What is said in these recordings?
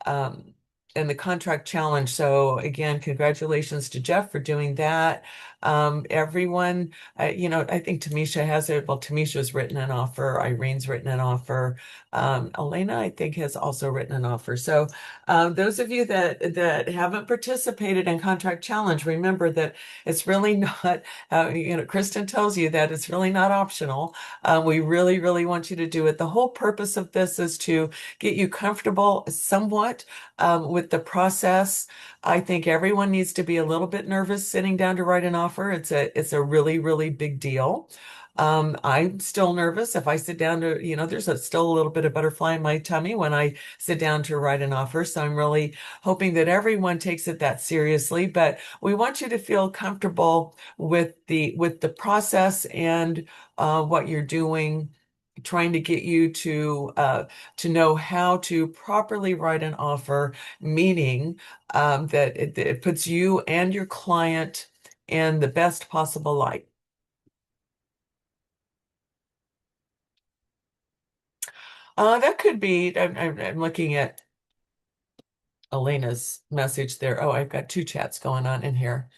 um, and the contract challenge. So again, congratulations to Jeff for doing that. Everyone, I think Tamisha has it. Well, Tamisha's written an offer. Irene's written an offer. Elena, I think, has also written an offer. So those of you that haven't participated in Contract Challenge, remember that it's really not, Kristen tells you that it's really not optional. We really, really want you to do it. The whole purpose of this is to get you comfortable somewhat with the process. I think everyone needs to be a little bit nervous sitting down to write an offer. It's a really, really big deal. I'm still nervous if I sit down to, there's still a little bit of butterfly in my tummy when I sit down to write an offer. So I'm really hoping that everyone takes it that seriously. But we want you to feel comfortable with the process and what you're doing, trying to get you to know how to properly write an offer, meaning that it puts you and your client in the best possible light. That could be. I'm looking at Elena's message there. Oh, I've got two chats going on in here.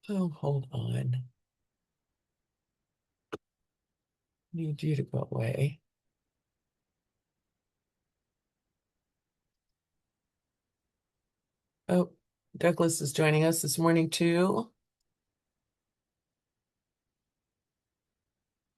Oh, hold on. Need you to go away. Oh, Douglas is joining us this morning too.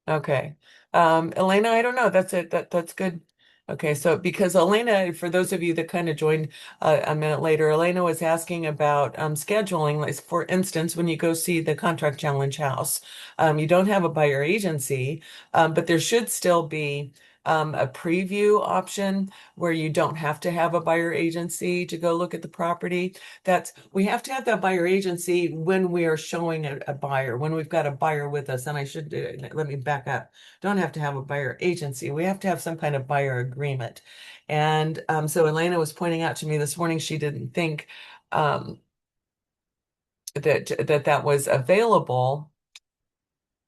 Okay. Elena, I don't know. That's it. That's good. Okay, so because Elena, for those of you that kind of joined a minute later, Elena was asking about scheduling. Like for instance, when you go see the Contract Challenge house, you don't have a buyer agency, but there should still be a preview option where you don't have to have a buyer agency to go look at the property. We have to have that buyer agency when we are showing a buyer, when we've got a buyer with us. And let me back up. Don't have to have a buyer agency. We have to have some kind of buyer agreement. And so Elena was pointing out to me this morning she didn't think um, that was available.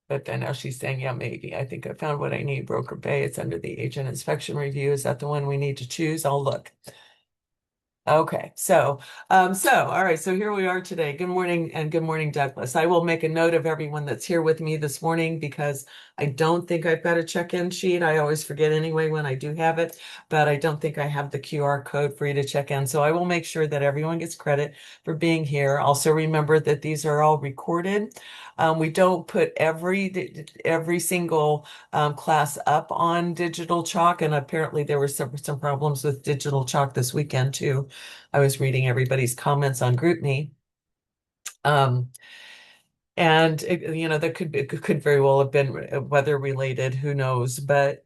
But then now she's saying, yeah, maybe. I think I found what I need. Broker Bay. It's under the agent inspection review. Is that the one we need to choose? I'll look. Okay, all right, so here we are today. Good morning and good morning, Douglas. I will make a note of everyone that's here with me this morning because I don't think I've got a check-in sheet. I always forget anyway when I do have it, but I don't think I have the QR code for you to check in. So I will make sure that everyone gets credit for being here. Also remember that these are all recorded. We don't put every single class up on digital chalk, and apparently there were some problems with digital chalk this weekend too. I was reading everybody's comments on GroupMe. Um, and that could very well have been weather related, who knows? But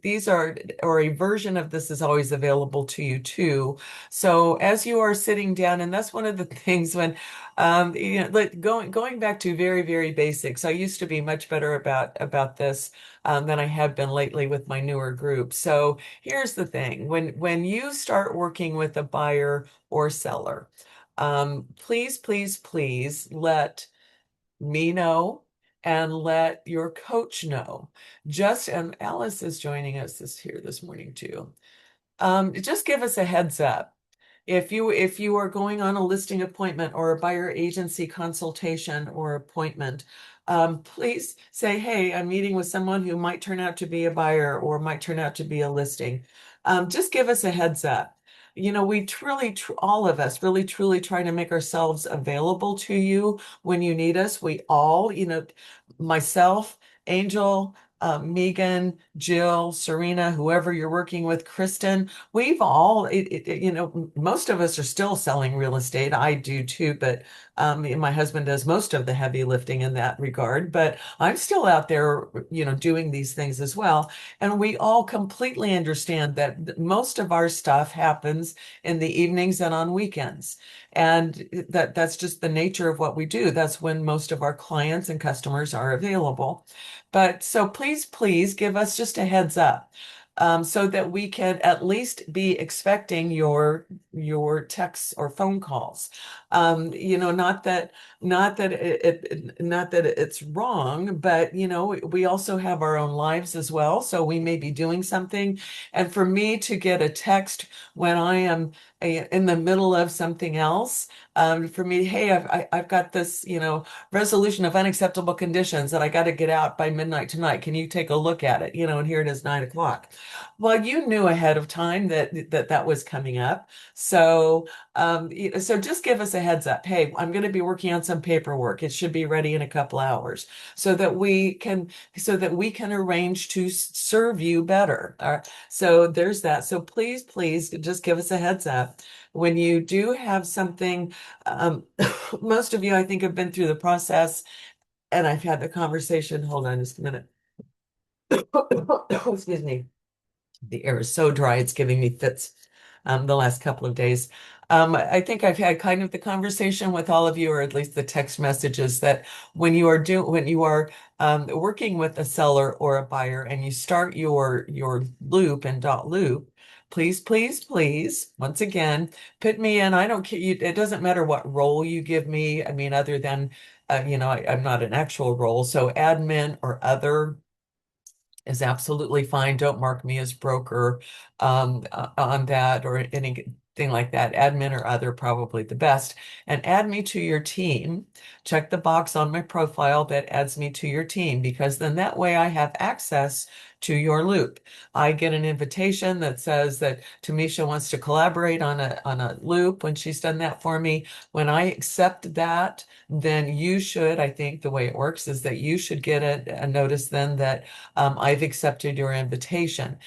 these are, or a version of this is always available to you too. So as you are sitting down, and that's one of the things when, like going back to very, very basics. I used to be much better about this than I have been lately with my newer group. So here's the thing: when you start working with a buyer or seller, please, please, please let me know and let your coach know. And Alice is joining us this morning too. Just give us a heads up. If you are going on a listing appointment or a buyer agency consultation or appointment, please say, hey, I'm meeting with someone who might turn out to be a buyer or might turn out to be a listing. Just give us a heads up. We truly, all of us really, truly try to make ourselves available to you when you need us. We all, myself, Angel, Megan, Jill, Serena, whoever you're working with, Kristen, we've all, most of us are still selling real estate. I do too, but And my husband does most of the heavy lifting in that regard, but I'm still out there, doing these things as well. And we all completely understand that most of our stuff happens in the evenings and on weekends. And that's just the nature of what we do. That's when most of our clients and customers are available. But so please, please give us just a heads up. So that we can at least be expecting your texts or phone calls. Not that it's wrong, but we also have our own lives as well. So we may be doing something, and for me to get a text when I am in the middle of something else, for me, hey, I've got this, resolution of unacceptable conditions that I got to get out by midnight tonight. Can you take a look at it? And here it is 9 o'clock. Well, you knew ahead of time that was coming up. So just give us a heads up. Hey, I'm going to be working on some paperwork. It should be ready in a couple hours so that we can arrange to serve you better. So there's that. So please, please just give us a heads up. When you do have something, most of you, I think, have been through the process, and I've had the conversation. Hold on just a minute. Excuse me. The air is so dry, it's giving me fits the last couple of days. I think I've had kind of the conversation with all of you, or at least the text messages, that when you are working with a seller or a buyer and you start your loop and dot loop, please, please, please, once again, put me in. I don't care. It doesn't matter what role you give me. I mean, other than I'm not an actual role, so admin or other is absolutely fine. Don't mark me as broker on that or anything like that. Admin or other, probably the best. And add me to your team. Check the box on my profile that adds me to your team, because then that way I have access to your loop. I get an invitation that says that Tamisha wants to collaborate on a loop when she's done that for me. When I accept that, then you should, I think the way it works is that you should get a notice then that I've accepted your invitation.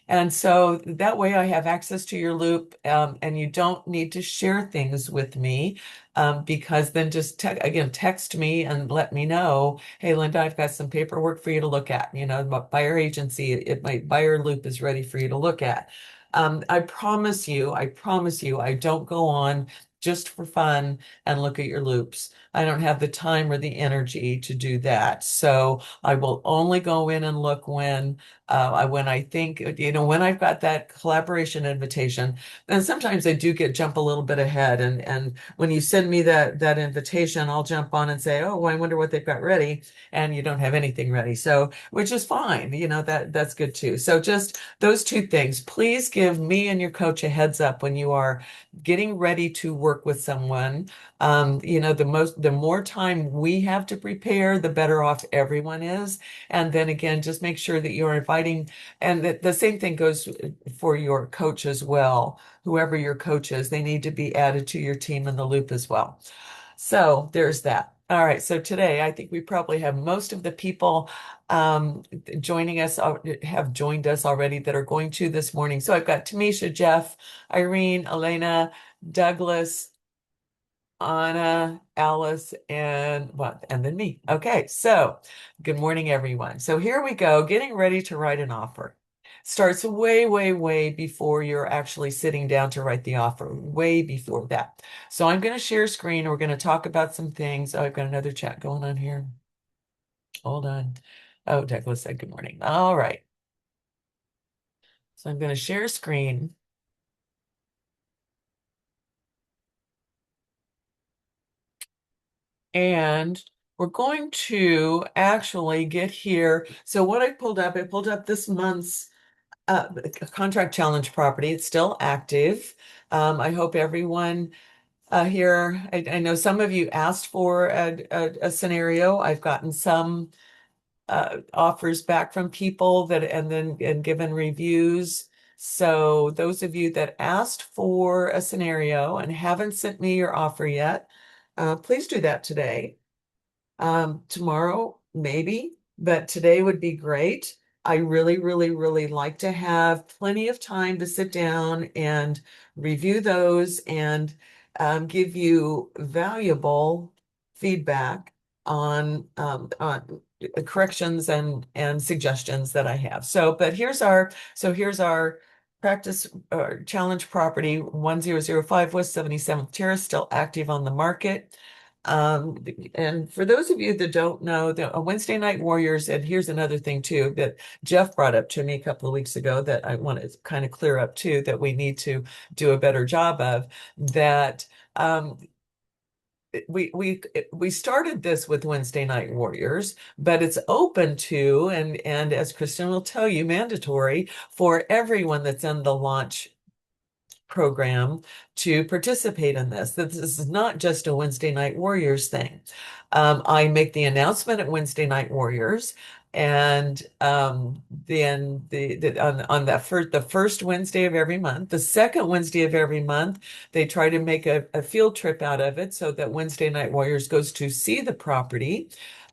And so that way I have access to your loop, and you don't need to share things with me, because then just again, text me and let me know, hey, Linda, I've got some paperwork for you to look at. My buyer agency, my buyer loop is ready for you to look at. I promise you, I don't go on just for fun and look at your loops. I don't have the time or the energy to do that. So I will only go in and look when I think, when I've got that collaboration invitation. And sometimes I do jump a little bit ahead. And when you send me that invitation, I'll jump on and say, oh, well, I wonder what they've got ready. And you don't have anything ready. So, which is fine. That's good too. So just those two things. Please give me and your coach a heads up when you are getting ready to work with someone. The more time we have to prepare, the better off everyone is. And then again, just make sure that you're inviting, and the same thing goes for your coach as well. Whoever your coach is, they need to be added to your team in the loop as well. So there's that. All right. So today, I think we probably have most of the people joining us, have joined us already that are going to this morning. So I've got Tamisha, Jeff, Irene, Elena, Douglas, Anna, Alice, and what? And then me. Okay, so good morning, everyone. So here we go, getting ready to write an offer. Starts way, way, way before you're actually sitting down to write the offer, way before that. So I'm going to share screen. We're going to talk about some things. Oh, I've got another chat going on here. Hold on. Oh, Douglas said good morning. All right. So I'm going to share screen. And we're going to actually get here. So what I pulled up this month's contract challenge property. It's still active. I hope everyone here, I know some of you asked for a scenario. I've gotten some offers back from people and given reviews. So those of you that asked for a scenario and haven't sent me your offer yet, please do that today. Tomorrow, maybe, but today would be great. I really, really, really like to have plenty of time to sit down and review those and give you valuable feedback on corrections and suggestions that I have. But here's our practice challenge property 1005 West 77th Terrace, still active on the market. And for those of you that don't know, the Wednesday Night Warriors, and here's another thing too that Jeff brought up to me a couple of weeks ago that I want to kind of clear up too, that we need to do a better job of, that um, we started this with Wednesday Night Warriors, but it's open to, and as Kristen will tell you, mandatory for everyone that's in the launch program to participate in this. That this is not just a Wednesday Night Warriors thing. I make the announcement at Wednesday Night Warriors, and then on the first Wednesday of every month, the second Wednesday of every month, they try to make a field trip out of it so that Wednesday Night Warriors goes to see the property.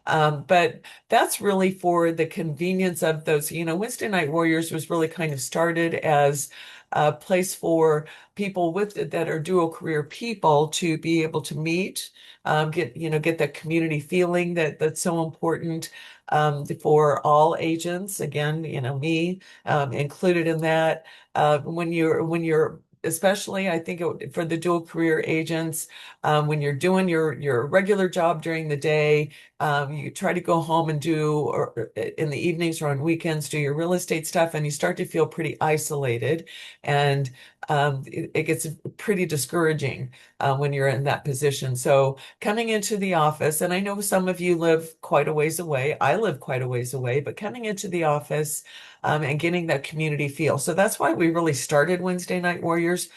But that's really for the convenience of those. Wednesday Night Warriors was really kind of started as a place for people that are dual career people to be able to meet, get that community feeling that's so important for all agents. Again, me included in that. When you're especially, I think for the dual career agents, when you're doing your regular job during the day, you try to go home and do, or in the evenings or on weekends, do your real estate stuff, and you start to feel pretty isolated. And it gets pretty discouraging when you're in that position. So coming into the office, and I know some of you live quite a ways away. I live quite a ways away, but coming into the office and getting that community feel. So that's why we really started Wednesday Night Warriors,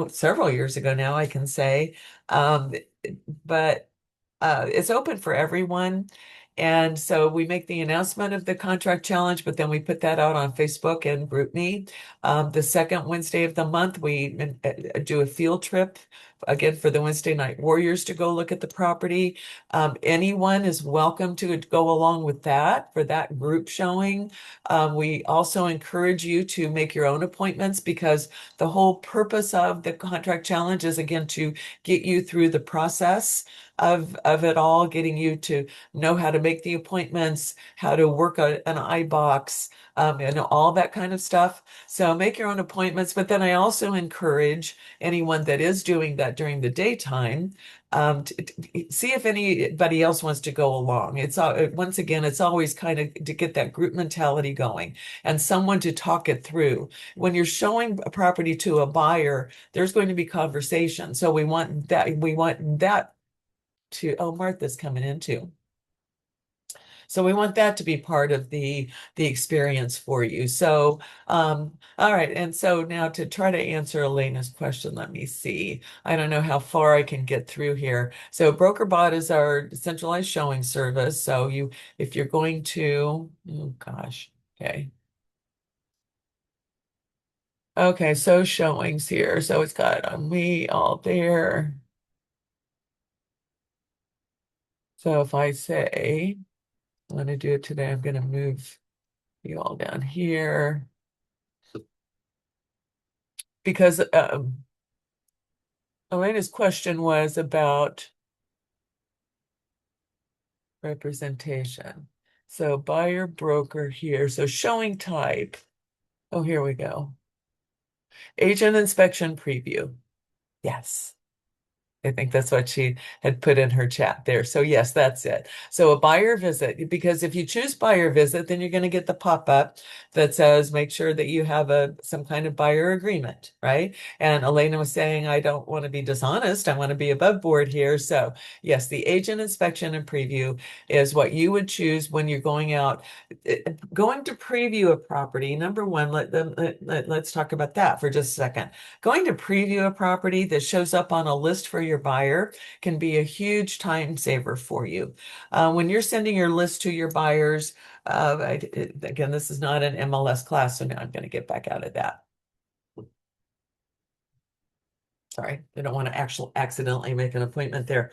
several years ago now, I can say. Um, but it's open for everyone. And so we make the announcement of the contract challenge, but then we put that out on Facebook and GroupMe. The second Wednesday of the month, we do a field trip again for the Wednesday Night Warriors to go look at the property. Anyone is welcome to go along with that for that group showing. We also encourage you to make your own appointments, because the whole purpose of the contract challenge is again to get you through the process of it all, getting you to know how to make the appointments, how to work an iBox, and all that kind of stuff. So make your own appointments. But then I also encourage anyone that is doing that during the daytime, to see if anybody else wants to go along. Once again, it's always kind of to get that group mentality going and someone to talk it through. When you're showing a property to a buyer, there's going to be conversation. So we want that to, oh, Martha's coming in too. So we want that to be part of the experience for you. So, all right. And so now to try to answer Elena's question, let me see. I don't know how far I can get through here. So BrokerBot is our centralized showing service. So if you're going to, oh gosh, okay. Okay, so showings here. So it's got me all there. So if I say, I want to do it today, I'm going to move you all down here because Elena's question was about representation. So buyer broker here. So showing type. Oh, here we go. Agent inspection preview. Yes. I think that's what she had put in her chat there. So yes, that's it. So a buyer visit, because if you choose buyer visit, then you're going to get the pop-up that says, make sure that you have some kind of buyer agreement, right? And Elena was saying, I don't want to be dishonest. I want to be above board here. So yes, the agent inspection and preview is what you would choose when you're going out, going to preview a property. Number one, let's talk about that for just a second. Going to preview a property that shows up on a list for your buyer can be a huge time saver for you. When you're sending your list to your buyers, again, this is not an MLS class, so now I'm going to get back out of that. Sorry, I don't want to actually accidentally make an appointment there.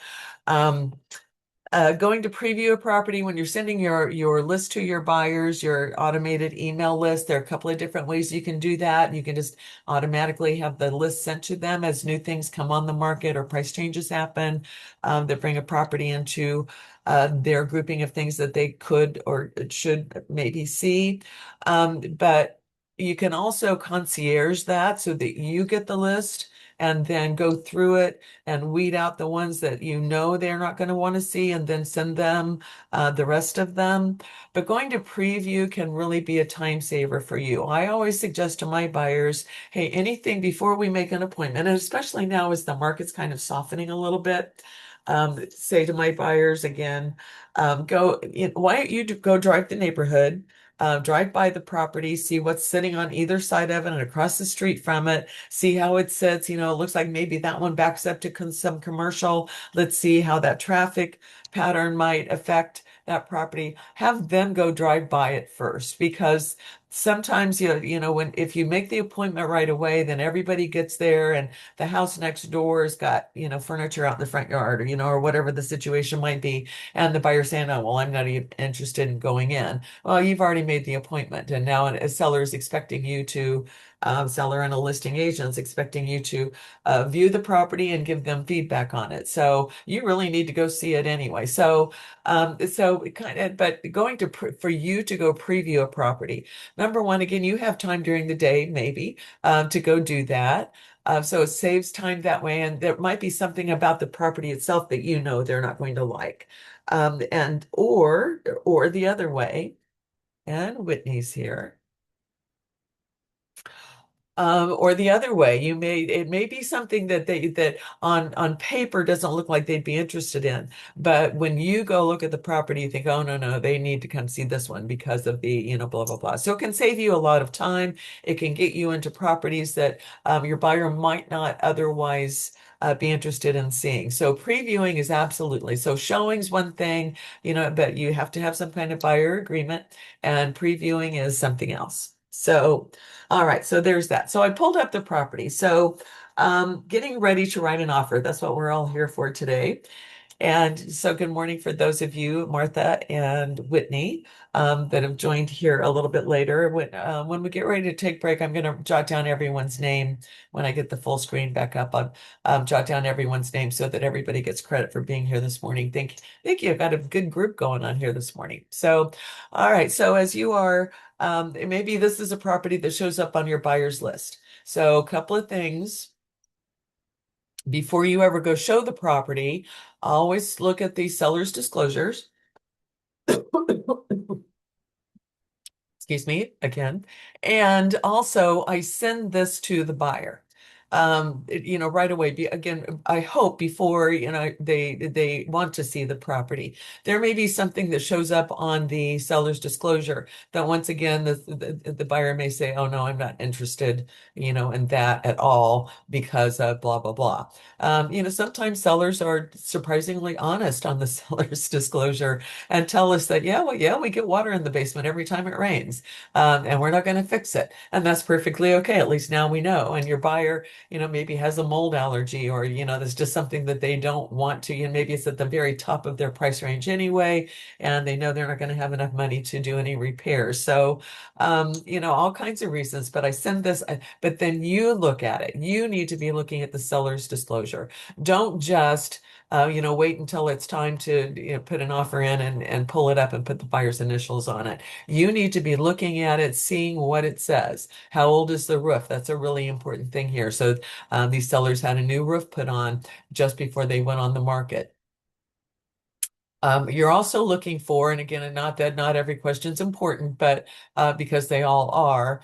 Going to preview a property when you're sending your list to your buyers, your automated email list. There are a couple of different ways you can do that. You can just automatically have the list sent to them as new things come on the market or price changes happen that bring a property into their grouping of things that they could or should maybe see. But you can also concierge that so that you get the list and then go through it and weed out the ones that you know they're not going to want to see and then send them the rest of them. But going to preview can really be a time saver for you. I always suggest to my buyers, hey, anything before we make an appointment, and especially now as the market's kind of softening a little bit, say to my buyers again, why don't you go drive the neighborhood? Drive by the property, see what's sitting on either side of it and across the street from it, see how it sits. It looks like maybe that one backs up to some commercial. Let's see how that traffic pattern might affect that property. Have them go drive by it first because sometimes when if you make the appointment right away, then everybody gets there and the house next door has got furniture out in the front yard or whatever the situation might be, and the buyer saying, oh well, I'm not even interested in going in. Well, you've already made the appointment, and now a seller is expecting you to seller and a listing agent is expecting you to view the property and give them feedback on it. So you really need to go see it anyway. So it kind of, but going to for you to go preview a property, number one, again, you have time during the day maybe to go do that. So it saves time that way, and there might be something about the property itself that they're not going to like, and or the other way. And Whitney's here. Or the other way, it may be something that on paper doesn't look like they'd be interested in, but when you go look at the property, you think, oh no, they need to come see this one because of the blah blah blah. So it can save you a lot of time. It can get you into properties that your buyer might not otherwise be interested in seeing. So previewing is absolutely so. Showing's one thing, but you have to have some kind of buyer agreement, and previewing is something else. So. All right, so there's that. So I pulled up the property. So getting ready to write an offer. That's what we're all here for today. And so good morning for those of you, Martha and Whitney, that have joined here a little bit later. When we get ready to take break, I'm going to jot down everyone's name when I get the full screen back up. I'll jot down everyone's name so that everybody gets credit for being here this morning. Thank you. I've got a good group going on here this morning. So, all right. So as you are, maybe this is a property that shows up on your buyer's list. So a couple of things before you ever go show the property, always look at the seller's disclosures. Excuse me again. And also I send this to the buyer. Right away. Again, I hope before, they want to see the property. There may be something that shows up on the seller's disclosure that once again, the buyer may say, oh no, I'm not interested, in that at all because of blah, blah, blah. Sometimes sellers are surprisingly honest on the seller's disclosure and tell us that, yeah, well, yeah, we get water in the basement every time it rains, and we're not going to fix it. And that's perfectly okay. At least now we know. And your buyer, maybe has a mold allergy or, there's just something that they don't want to, maybe it's at the very top of their price range anyway, and they know they're not going to have enough money to do any repairs. So, all kinds of reasons, but I send this, but then you look at it. You need to be looking at the seller's disclosure. Don't just wait until it's time to put an offer in and pull it up and put the buyer's initials on it. You need to be looking at it, seeing what it says. How old is the roof? That's a really important thing here. So these sellers had a new roof put on just before they went on the market. You're also looking for, and again, not that not every question is important, but because they all are,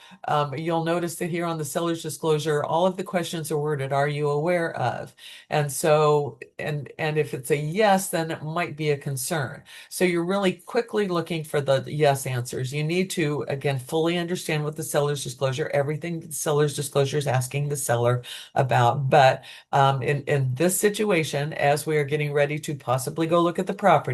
you'll notice that here on the seller's disclosure, all of the questions are worded, are you aware of? And so, and if it's a yes, then it might be a concern. So you're really quickly looking for the yes answers. You need to, again, fully understand what the seller's disclosure, everything the seller's disclosure is asking the seller about. But in this situation, as we are getting ready to possibly go look at the property,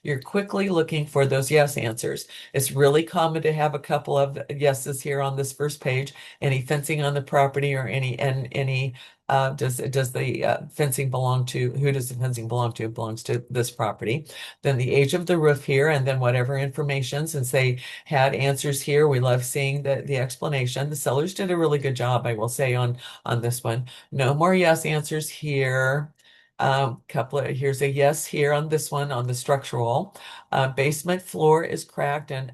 you're quickly looking for those yes answers. It's really common to have a couple of yeses here on this first page. Any fencing on the property or any Does the fencing belong to, who does the fencing belong to? It belongs to this property. Then the age of the roof here, and then whatever information, since they had answers here, we love seeing the explanation. The sellers did a really good job, I will say, on this one. No more yes answers here. Here's a yes here on this one on the structural. Basement floor is cracked and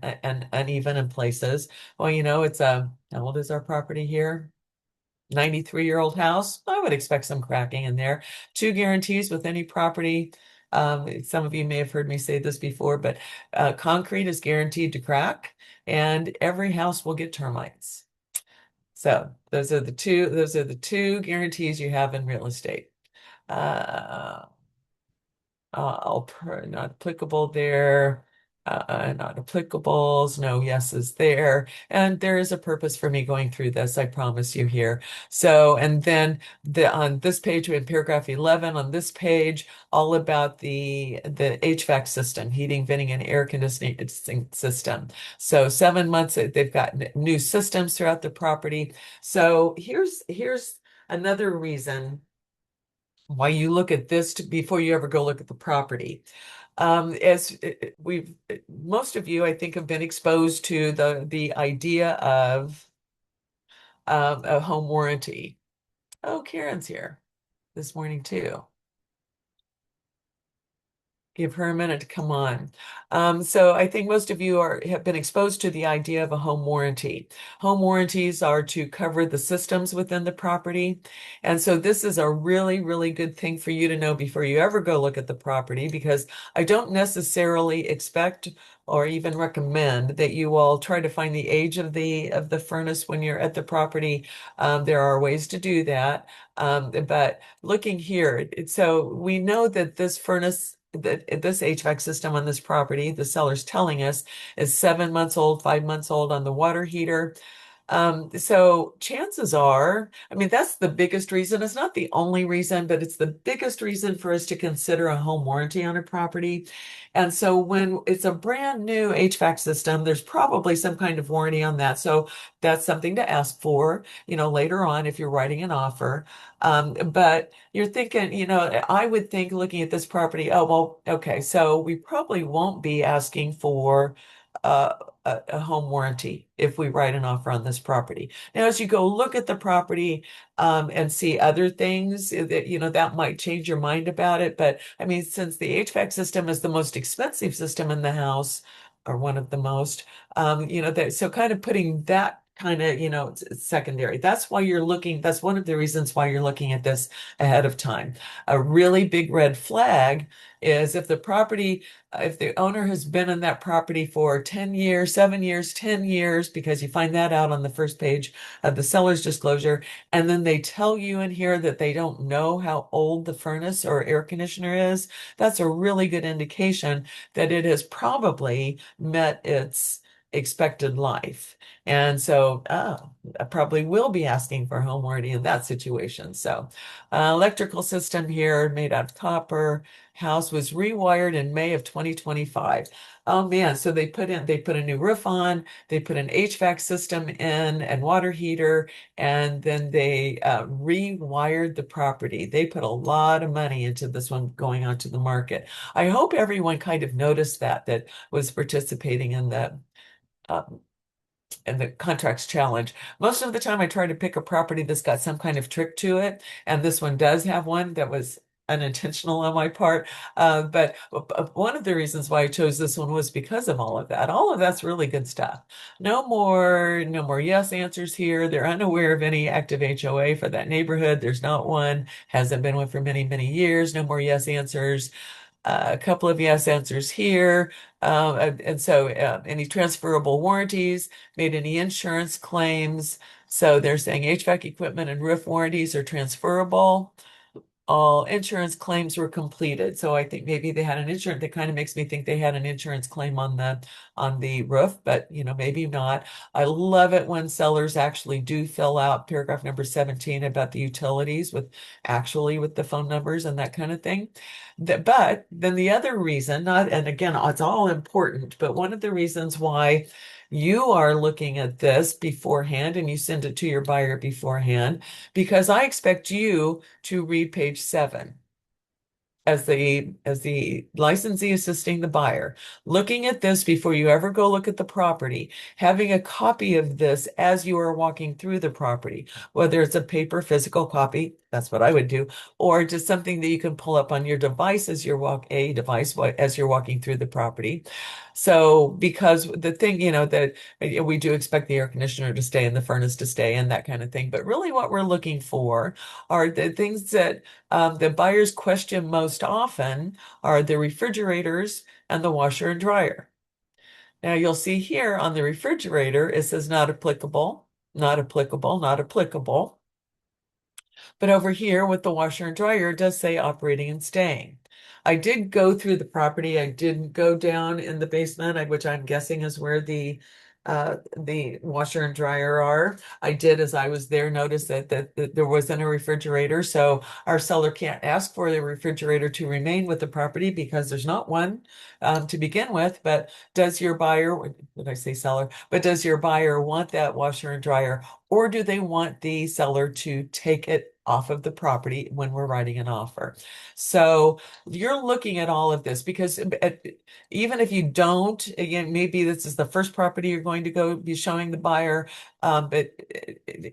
uneven in places. Well, it's how old is our property here? 93-year-old house. I would expect some cracking in there. Two guarantees with any property. Some of you may have heard me say this before, but concrete is guaranteed to crack, and every house will get termites. So those are the two guarantees you have in real estate. Uh, not applicable there. Not applicables, no yeses there. And there is a purpose for me going through this, I promise you here. So, and then on this page, we have paragraph 11 on this page, all about the HVAC system, heating, venting, and air conditioning system. So 7 months, they've got new systems throughout the property. So here's another reason why you look at this before you ever go look at the property. As we've most of you, I think, have been exposed to the idea of a home warranty. Oh, Karen's here this morning too. Give her a minute to come on. So I think most of you have been exposed to the idea of a home warranty. Home warranties are to cover the systems within the property. And so this is a really, really good thing for you to know before you ever go look at the property, because I don't necessarily expect or even recommend that you all try to find the age of the furnace when you're at the property. There are ways to do that. But looking here, so we know that this furnace, that this HVAC system on this property, the seller's telling us, is 7 months old, 5 months old on the water heater. So chances are, I mean, that's the biggest reason. It's not the only reason, but it's the biggest reason for us to consider a home warranty on a property. And so when it's a brand new HVAC system, there's probably some kind of warranty on that. So that's something to ask for, later on if you're writing an offer. But you're thinking, I would think looking at this property, oh, well, okay, so we probably won't be asking for uh, a home warranty if we write an offer on this property. Now, as you go look at the property and see other things that might change your mind about it. But I mean, since the HVAC system is the most expensive system in the house, or one of the most, so kind of putting that kind of, it's secondary. That's why you're looking, that's one of the reasons why you're looking at this ahead of time. A really big red flag is if the owner has been in that property for 10 years, 7 years, 10 years, because you find that out on the first page of the seller's disclosure, and then they tell you in here that they don't know how old the furnace or air conditioner is, that's a really good indication that it has probably met its expected life. And so I probably will be asking for home warranty in that situation. So electrical system here made out of copper. House was rewired in May of 2025. Oh man, so they put a new roof on, they put an HVAC system in and water heater, and then they rewired the property. They put a lot of money into this one going onto the market. I hope everyone kind of noticed that was participating um, in the contracts challenge. Most of the time I try to pick a property that's got some kind of trick to it, and this one does have one that was unintentional on my part. But one of the reasons why I chose this one was because of all of that. All of that's really good stuff. No more yes answers here. They're unaware of any active HOA for that neighborhood. There's not one, hasn't been one for many, many years. No more yes answers. A couple of yes answers here. And so any transferable warranties, made any insurance claims. So they're saying HVAC equipment and roof warranties are transferable. All insurance claims were completed. So I think maybe they had an insurance. That kind of makes me think they had an insurance claim on the roof, but maybe not. I love it when sellers actually do fill out paragraph number 17 about the utilities with the phone numbers and that kind of thing. But then the other reason, not, and again, it's all important, but one of the reasons why You are looking at this beforehand and you send it to your buyer beforehand because I expect you to read page 7 as the licensee assisting the buyer, looking at this before you ever go look at the property, having a copy of this as you are walking through the property, whether it's a paper physical copy, that's what I would do, or just something that you can pull up on your device as as you're walking through the property. So because the thing, that we do expect the air conditioner to stay and the furnace to stay and that kind of thing, but really what we're looking for are the things that the buyers question most often are the refrigerators and the washer and dryer. Now you'll see here on the refrigerator, it says not applicable, not applicable, not applicable. But over here with the washer and dryer, it does say operating and staying. I did go through the property. I didn't go down in the basement, which I'm guessing is where the washer and dryer are. I did, as I was there, notice that there wasn't a refrigerator. So our seller can't ask for the refrigerator to remain with the property because there's not one to begin with. But does your buyer, did I say seller? But does your buyer want that washer and dryer, or do they want the seller to take it off of the property when we're writing an offer? So you're looking at all of this because even if you don't, again, maybe this is the first property you're going to go be showing the buyer, but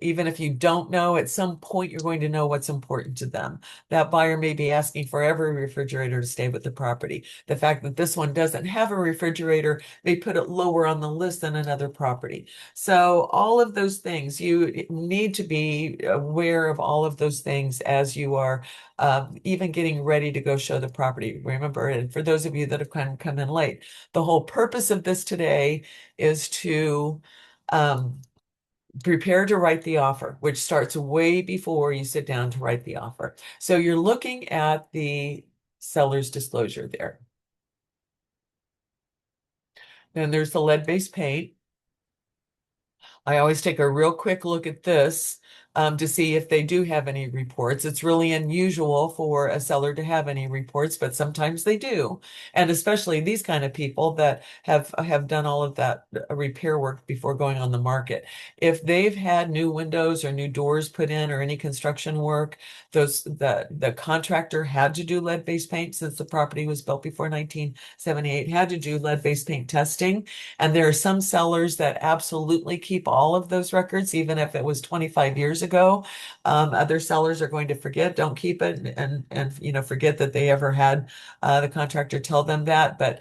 even if you don't know, at some point you're going to know what's important to them. That buyer may be asking for every refrigerator to stay with the property. The fact that this one doesn't have a refrigerator may put it lower on the list than another property. So all of those things, you need to be aware of all of those things as you are even getting ready to go show the property. Remember, and for those of you that have kind of come in late, the whole purpose of this today is to prepare to write the offer, which starts way before you sit down to write the offer. So you're looking at the seller's disclosure there. Then there's the lead-based paint. I always take a real quick look at this to see if they do have any reports. It's really unusual for a seller to have any reports, but sometimes they do. And especially these kind of people that have done all of that repair work before going on the market. If they've had new windows or new doors put in or any construction work, the contractor had to do lead-based paint since the property was built before 1978, had to do lead-based paint testing. And there are some sellers that absolutely keep all of those records, even if it was 25 years ago. Other sellers are going to forget, don't keep it, and forget that they ever had the contractor tell them that. But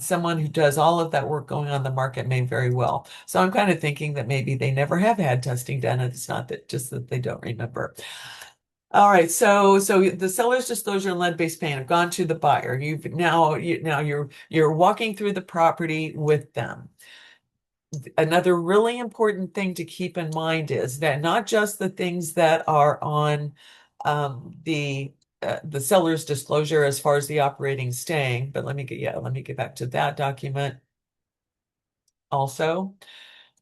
someone who does all of that work going on the market may very well. So I'm kind of thinking that maybe they never have had testing done, and it's not that just that they don't remember. All right, so the seller's disclosure and lead-based paint have gone to the buyer. You're walking through the property with them. Another really important thing to keep in mind is that not just the things that are on the seller's disclosure as far as the operating staying, but let me get back to that document also,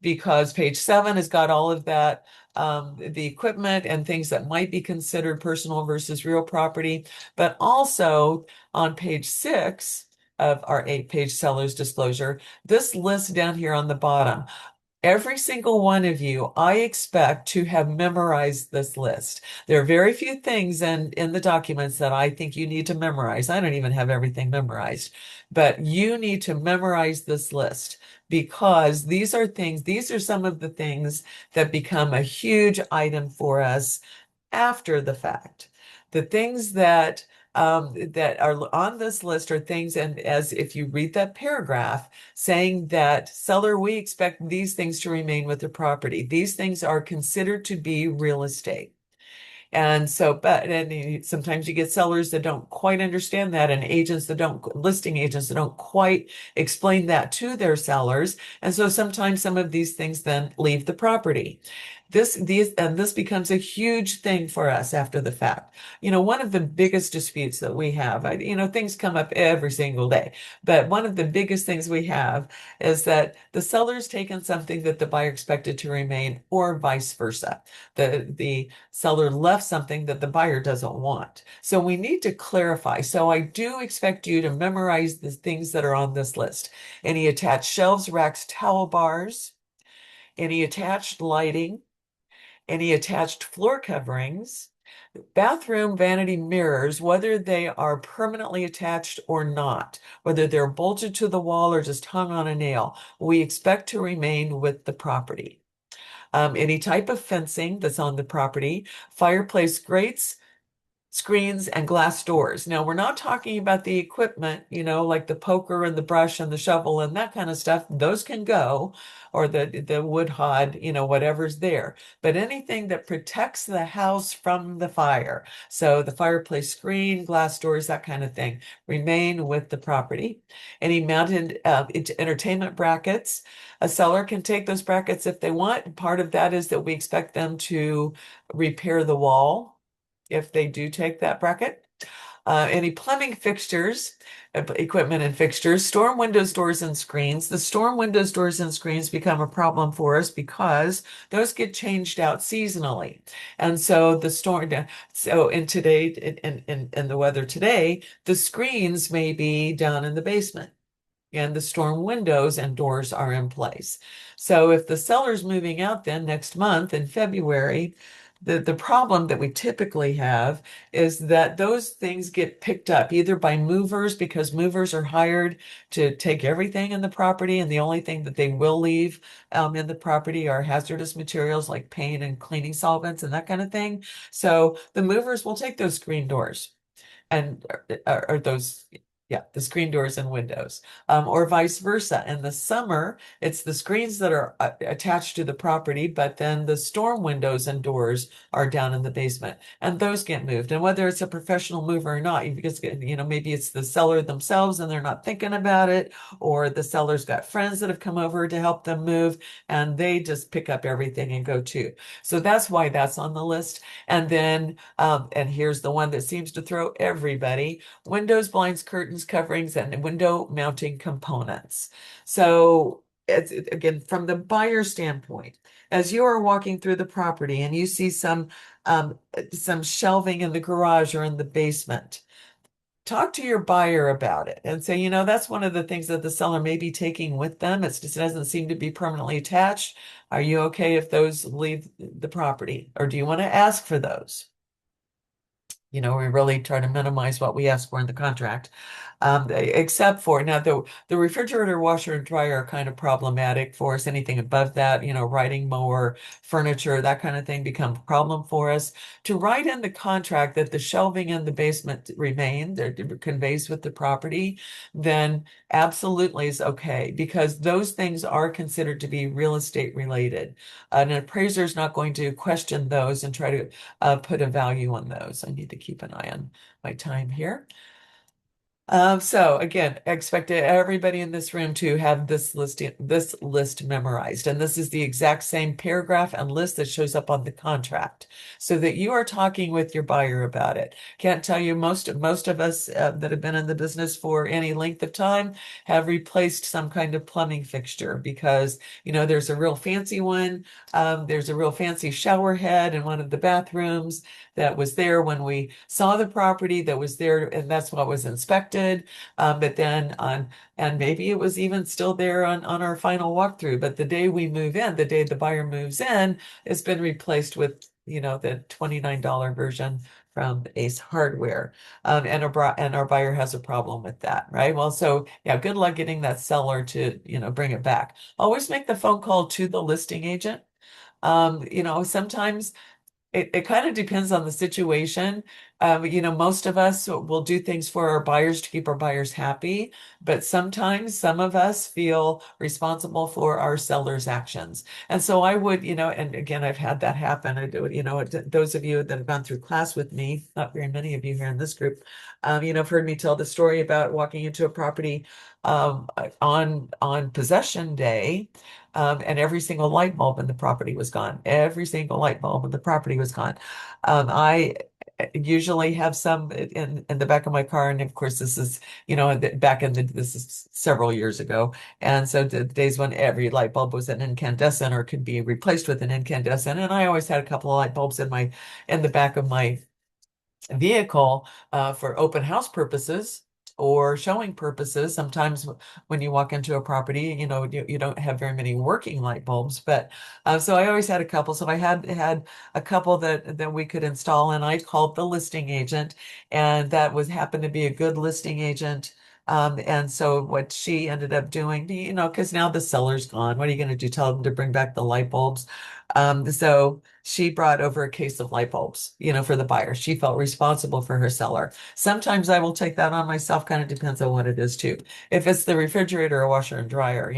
because page 7 has got all of that, the equipment and things that might be considered personal versus real property. But also on page 6 of our 8-page seller's disclosure, this list down here on the bottom, every single one of you, I expect to have memorized this list. There are very few things in the documents that I think you need to memorize. I don't even have everything memorized, but you need to memorize this list because these are some of the things that become a huge item for us after the fact. The things that are on this list are things, and as if you read that paragraph saying that seller, we expect these things to remain with the property. These things are considered to be real estate. And so, sometimes you get sellers that don't quite understand that, and listing agents that don't quite explain that to their sellers. And so sometimes some of these things then leave the property. This becomes a huge thing for us after the fact. One of the biggest disputes that we have, things come up every single day, but one of the biggest things we have is that the seller's taken something that the buyer expected to remain, or vice versa. The seller left left something that the buyer doesn't want. So we need to clarify. So I do expect you to memorize the things that are on this list. Any attached shelves, racks, towel bars, any attached lighting, any attached floor coverings, bathroom vanity mirrors, whether they are permanently attached or not, whether they're bolted to the wall or just hung on a nail, we expect to remain with the property. Any type of fencing that's on the property, fireplace grates, screens, and glass doors. Now, we're not talking about the equipment, like the poker and the brush and the shovel and that kind of stuff. Those can go, or the wood hod, whatever's there. But anything that protects the house from the fire, so the fireplace screen, glass doors, that kind of thing, remain with the property. Any mounted entertainment brackets, a seller can take those brackets if they want. Part of that is that we expect them to repair the wall if they do take that bracket. Any plumbing fixtures, equipment and fixtures, storm windows, doors, and screens. The storm windows, doors, and screens become a problem for us because those get changed out seasonally. And so in today, in the weather today, the screens may be down in the basement and the storm windows and doors are in place. So if the seller's moving out then next month in February, the problem that we typically have is that those things get picked up either by movers because movers are hired to take everything in the property, and the only thing that they will leave in the property are hazardous materials like paint and cleaning solvents and that kind of thing. So the movers will take those screen doors and or those yeah, the screen doors and windows, or vice versa. In the summer, it's the screens that are attached to the property, but then the storm windows and doors are down in the basement, and those get moved. And whether it's a professional mover or not, because maybe it's the seller themselves and they're not thinking about it, or the seller's got friends that have come over to help them move, and they just pick up everything and go too. So that's why that's on the list. And then, and here's the one that seems to throw everybody: windows, blinds, curtains, coverings, and window mounting components. So again, from the buyer standpoint, as you are walking through the property and you see some shelving in the garage or in the basement, talk to your buyer about it and say, that's one of the things that the seller may be taking with them. It just doesn't seem to be permanently attached. Are you okay if those leave the property, or do you want to ask for those? We really try to minimize what we ask for in the contract. Except for now, the refrigerator, washer, and dryer are kind of problematic for us. Anything above that, riding mower, furniture, that kind of thing become a problem for us. To write in the contract that the shelving in the basement remain, that conveys with the property, then absolutely is okay, because those things are considered to be real estate related. An appraiser is not going to question those and try to put a value on those. I need to keep an eye on my time here. So again, I expect everybody in this room to have this list memorized. And this is the exact same paragraph and list that shows up on the contract, so that you are talking with your buyer about it. Can't tell you, most of us that have been in the business for any length of time have replaced some kind of plumbing fixture because, there's a real fancy one. There's a real fancy shower head in one of the bathrooms that was there when we saw the property, that was there, and that's what was inspected. But then and maybe it was even still there on our final walkthrough. But the day we move in, the day the buyer moves in, it's been replaced with, the $29 version from Ace Hardware. And our buyer has a problem with that, right? Well, so yeah, good luck getting that seller to, bring it back. Always make the phone call to the listing agent. Sometimes it kind of depends on the situation. Most of us will do things for our buyers to keep our buyers happy, but sometimes some of us feel responsible for our sellers' actions. And so I would, and again, I've had that happen. I do, those of you that have gone through class with me, not very many of you here in this group, have heard me tell the story about walking into a property on possession day. And every single light bulb in the property was gone. Every single light bulb in the property was gone. I usually have some in the back of my car. And of course, this is, back in this is several years ago. And so the days when every light bulb was an incandescent or could be replaced with an incandescent. And I always had a couple of light bulbs in the back of my vehicle for open house purposes or showing purposes. Sometimes when you walk into a property, you don't have very many working light bulbs, but so I always had a couple. So I had a couple that we could install, and I called the listing agent, and that was happened to be a good listing agent. And so what she ended up doing, because now the seller's gone, what are you going to do? Tell them to bring back the light bulbs? So she brought over a case of light bulbs, for the buyer. She felt responsible for her seller. Sometimes I will take that on myself, kind of depends on what it is too. If it's the refrigerator or washer and dryer,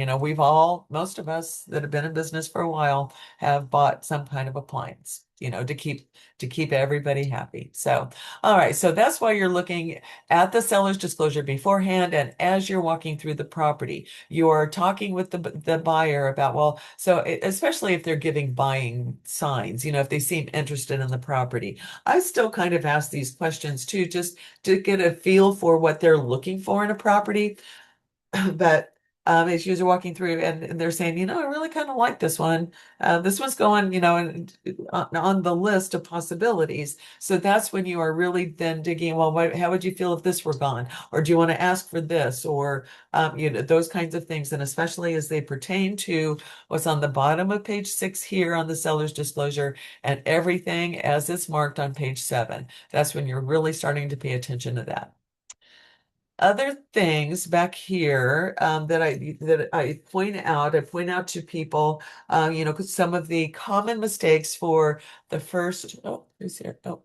most of us that have been in business for a while have bought some kind of appliance, to keep everybody happy. So, all right, so that's why you're looking at the seller's disclosure beforehand, and as you're walking through the property, you're talking with the buyer about, well, so especially if they're giving buying signs, if they seem interested in the property. I still kind of ask these questions too, just to get a feel for what they're looking for in a property. But as you're walking through and they're saying, I really kind of like this one. This one's going, on the list of possibilities. So that's when you are really then digging, well, how would you feel if this were gone? Or do you want to ask for this? Or, those kinds of things. And especially as they pertain to what's on the bottom of page 6 here on the seller's disclosure and everything as it's marked on page 7. That's when you're really starting to pay attention to that. Other things back here that I point out to people, 'cause some of the common mistakes for the first. Oh, who's here? Oh,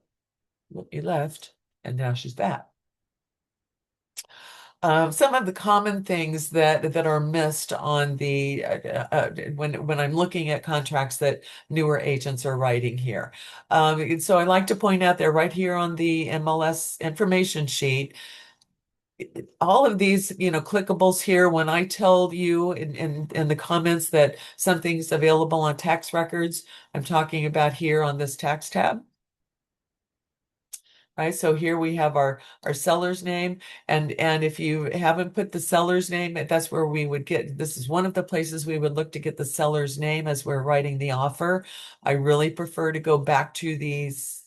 well, you left, and now she's back. Some of the common things that are missed on the when I'm looking at contracts that newer agents are writing here. So I like to point out there right here on the MLS information sheet, all of these, clickables here, when I tell you in the comments that something's available on tax records, I'm talking about here on this tax tab. Right, so here we have our seller's name, and if you haven't put the seller's name, that's where we would get. This is one of the places we would look to get the seller's name as we're writing the offer. I really prefer to go back to these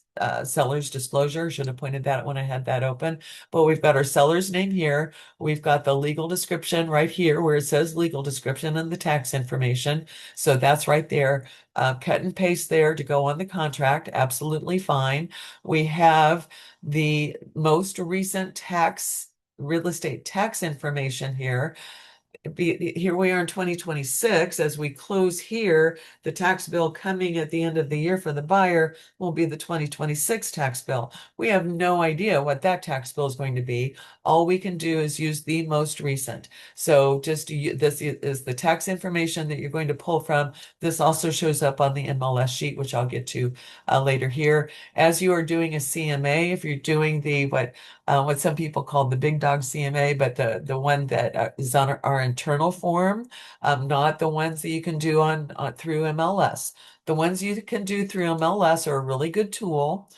seller's disclosure. Should have pointed that out when I had that open. But we've got our seller's name here. We've got the legal description right here where it says legal description and the tax information. So that's right there. Cut and paste there to go on the contract. Absolutely fine. We have the most recent real estate tax information here. Here we are in 2026. As we close here, the tax bill coming at the end of the year for the buyer will be the 2026 tax bill. We have no idea what that tax bill is going to be. All we can do is use the most recent. So this is the tax information that you're going to pull from. This also shows up on the MLS sheet, which I'll get to later here. As you are doing a CMA, if you're doing what some people call the big dog CMA, but the one that is on our internal form, not the ones that you can do on through MLS. The ones you can do through MLS are a really good tool,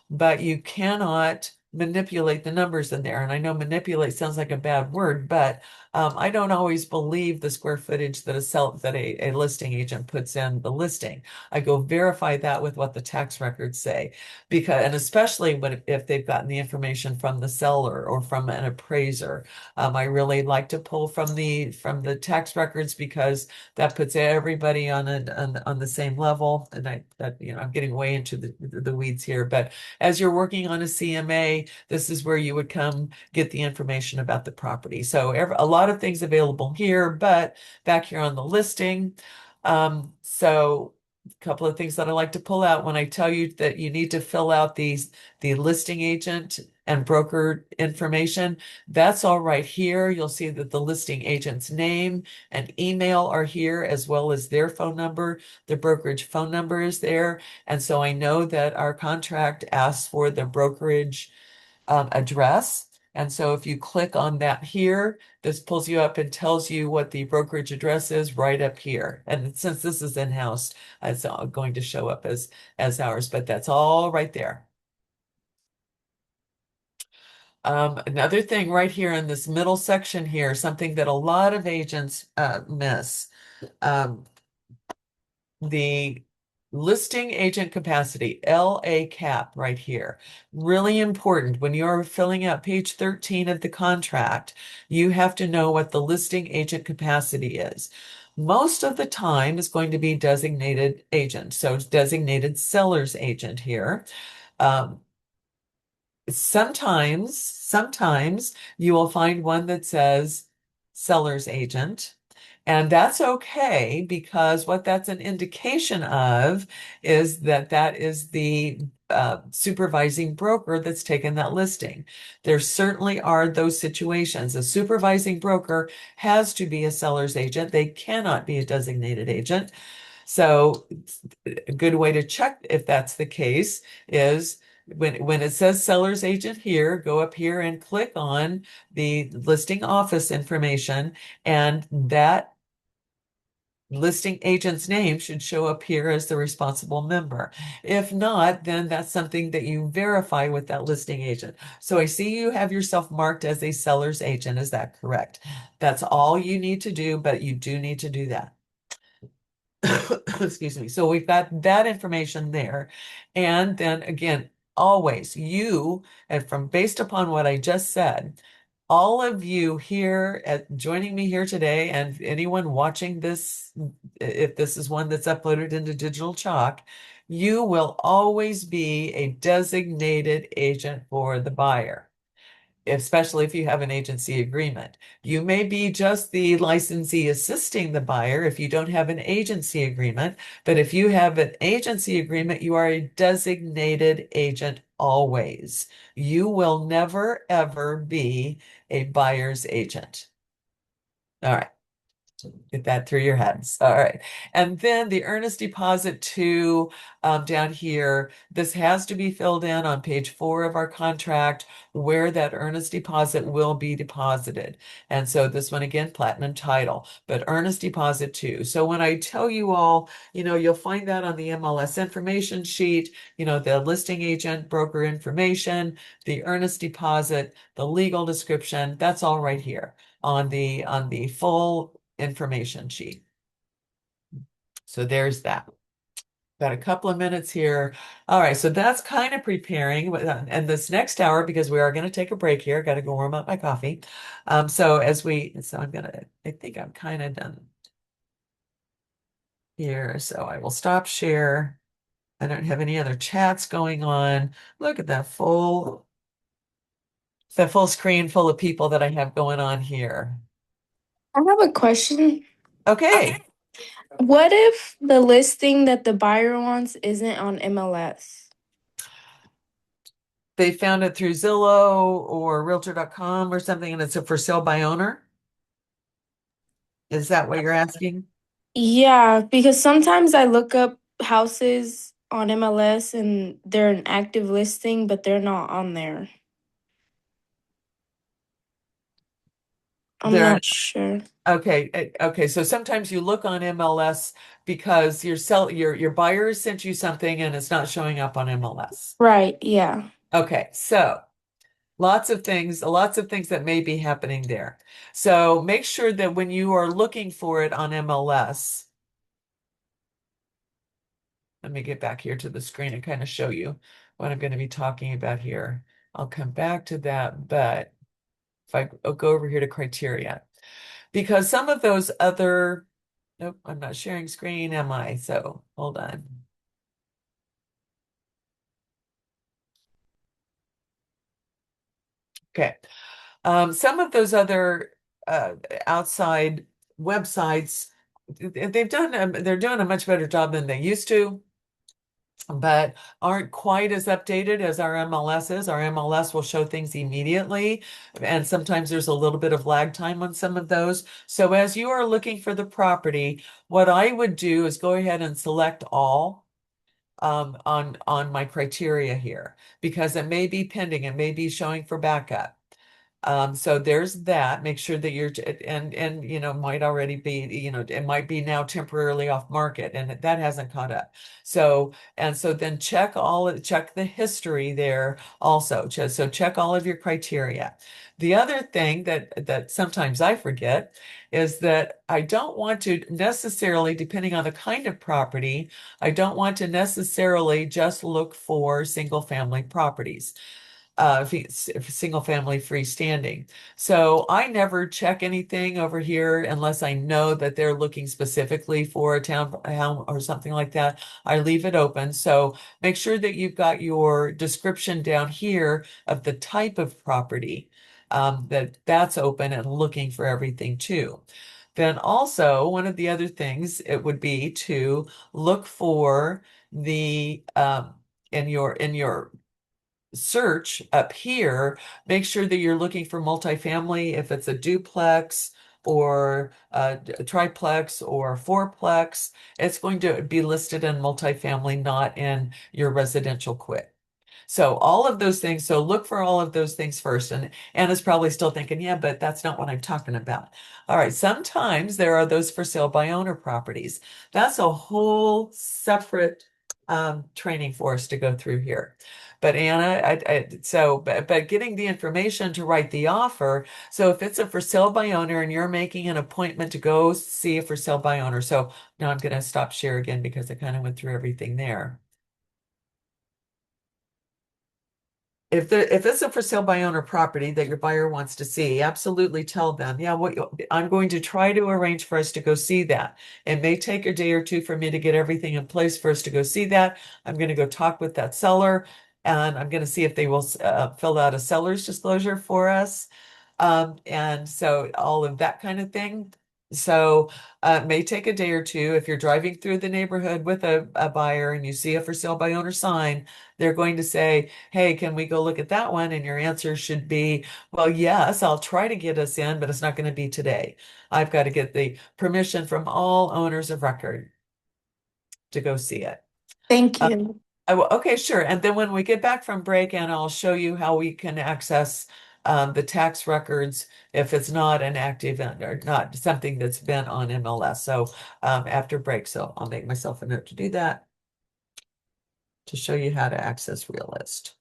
but you cannot manipulate the numbers in there. And I know manipulate sounds like a bad word, but I don't always believe the square footage that a listing agent puts in the listing. I go verify that with what the tax records say, and especially if they've gotten the information from the seller or from an appraiser. I really like to pull from the tax records because that puts everybody on the same level. And I'm getting way into the weeds here, but as you're working on a CMA, this is where you would come get the information about the property. So a lot of things available here, but back here on the listing. So a couple of things that I like to pull out when I tell you that you need to fill out the listing agent and broker information. That's all right here. You'll see that the listing agent's name and email are here, as well as their phone number. The brokerage phone number is there. And so I know that our contract asks for the brokerage address. And so if you click on that here, this pulls you up and tells you what the brokerage address is right up here. And since this is in-house, it's going to show up as ours, but that's all right there. Another thing right here in this middle section here, something that a lot of agents miss. Um, the listing agent capacity, LA cap right here. Really important. When you're filling out page 13 of the contract, you have to know what the listing agent capacity is. Most of the time is going to be designated agent. So it's designated seller's agent here. Um, sometimes you will find one that says seller's agent. And that's okay because what that's an indication of is that that is the supervising broker that's taken that listing. There certainly are those situations. A supervising broker has to be a seller's agent. They cannot be a designated agent. So a good way to check if that's the case is when it says seller's agent here, go up here and click on the listing office information, and that listing agent's name should show up here as the responsible member. If not, then that's something that you verify with that listing agent. So I see you have yourself marked as a seller's agent. Is that correct? That's all you need to do, but you do need to do that. Excuse me. So we've got that information there. And then again, always you, and from based upon what I just said, all of you here at joining me here today, and anyone watching this, if this is one that's uploaded into Digital Chalk, you will always be a designated agent for the buyer, especially if you have an agency agreement. You may be just the licensee assisting the buyer if you don't have an agency agreement, but if you have an agency agreement, you are a designated agent always. You will never, ever be a buyer's agent. All right. Get that through your heads. All right. And then the earnest deposit to down here, this has to be filled in on page 4 of our contract where that earnest deposit will be deposited. And so this one again, platinum title, but earnest deposit too. So when I tell you all, you'll find that on the MLS information sheet, the listing agent, broker information, the earnest deposit, the legal description, that's all right here on the full information sheet. So there's that. Got a couple of minutes here. All right, so that's kind of preparing. And this next hour, because we are going to take a break here, got to go warm up my coffee. So I think I'm kind of done here. So I will stop share. I don't have any other chats going on. Look at that full screen full of people that I have going on here. I have a question. Okay. What if the listing that the buyer wants isn't on MLS? They found it through Zillow or Realtor.com or something, and it's a for sale by owner. Is that what you're asking? Yeah, because sometimes I look up houses on MLS and they're an active listing, but they're not on there. I'm There, not sure. okay, okay. So sometimes you look on MLS because your buyer has sent you something and it's not showing up on MLS. Right, yeah. Okay, so lots of things that may be happening there. So make sure that when you are looking for it on MLS, let me get back here to the screen and kind of show you what I'm going to be talking about here. I'll come back to that, but if I'll go over here to criteria, because some of those other, nope, I'm not sharing screen, am I? So hold on. Okay. Some of those other outside websites, they're doing a much better job than they used to, but aren't quite as updated as our MLS is. Our MLS will show things immediately, and sometimes there's a little bit of lag time on some of those. So as you are looking for the property, what I would do is go ahead and select all on my criteria here because it may be pending, it may be showing for backup. So there's that. Make sure that you're and might already be, it might be now temporarily off market and that hasn't caught up. So then check the history there also. So check all of your criteria. The other thing that sometimes I forget is that I don't want to necessarily, depending on the kind of property, I don't want to necessarily just look for single family properties, single family freestanding. So I never check anything over here unless I know that they're looking specifically for a townhome or something like that. I leave it open. So make sure that you've got your description down here of the type of property, that's open and looking for everything too. Then also, one of the other things it would be to look for the in your search up here, make sure that you're looking for multifamily. If it's a duplex or a triplex or a fourplex, it's going to be listed in multifamily, not in your residential quick. So all of those things, so look for all of those things first. And Anna's probably still thinking, yeah, but that's not what I'm talking about. All right, sometimes there are those for sale by owner properties. That's a whole separate training for us to go through here. But Anna, but getting the information to write the offer. So if it's a for sale by owner and you're making an appointment to go see a for sale by owner. So now I'm going to stop share again because I kind of went through everything there. If it's a for sale by owner property that your buyer wants to see, absolutely tell them, yeah, I'm going to try to arrange for us to go see that. It may take a day or two for me to get everything in place for us to go see that. I'm going to go talk with that seller and I'm going to see if they will fill out a seller's disclosure for us. And so all of that kind of thing. So it may take a day or two. If you're driving through the neighborhood with a buyer and you see a for sale by owner sign, they're going to say, hey, can we go look at that one? And your answer should be, well, yes, I'll try to get us in, but it's not going to be today. I've got to get the permission from all owners of record to go see it. Thank Uh, you. okay, sure. And then when we get back from break, and I'll show you how we can access the tax records if it's not an active or not something that's been on MLS. So after break, so I'll make myself a note to do that to show you how to access Realist.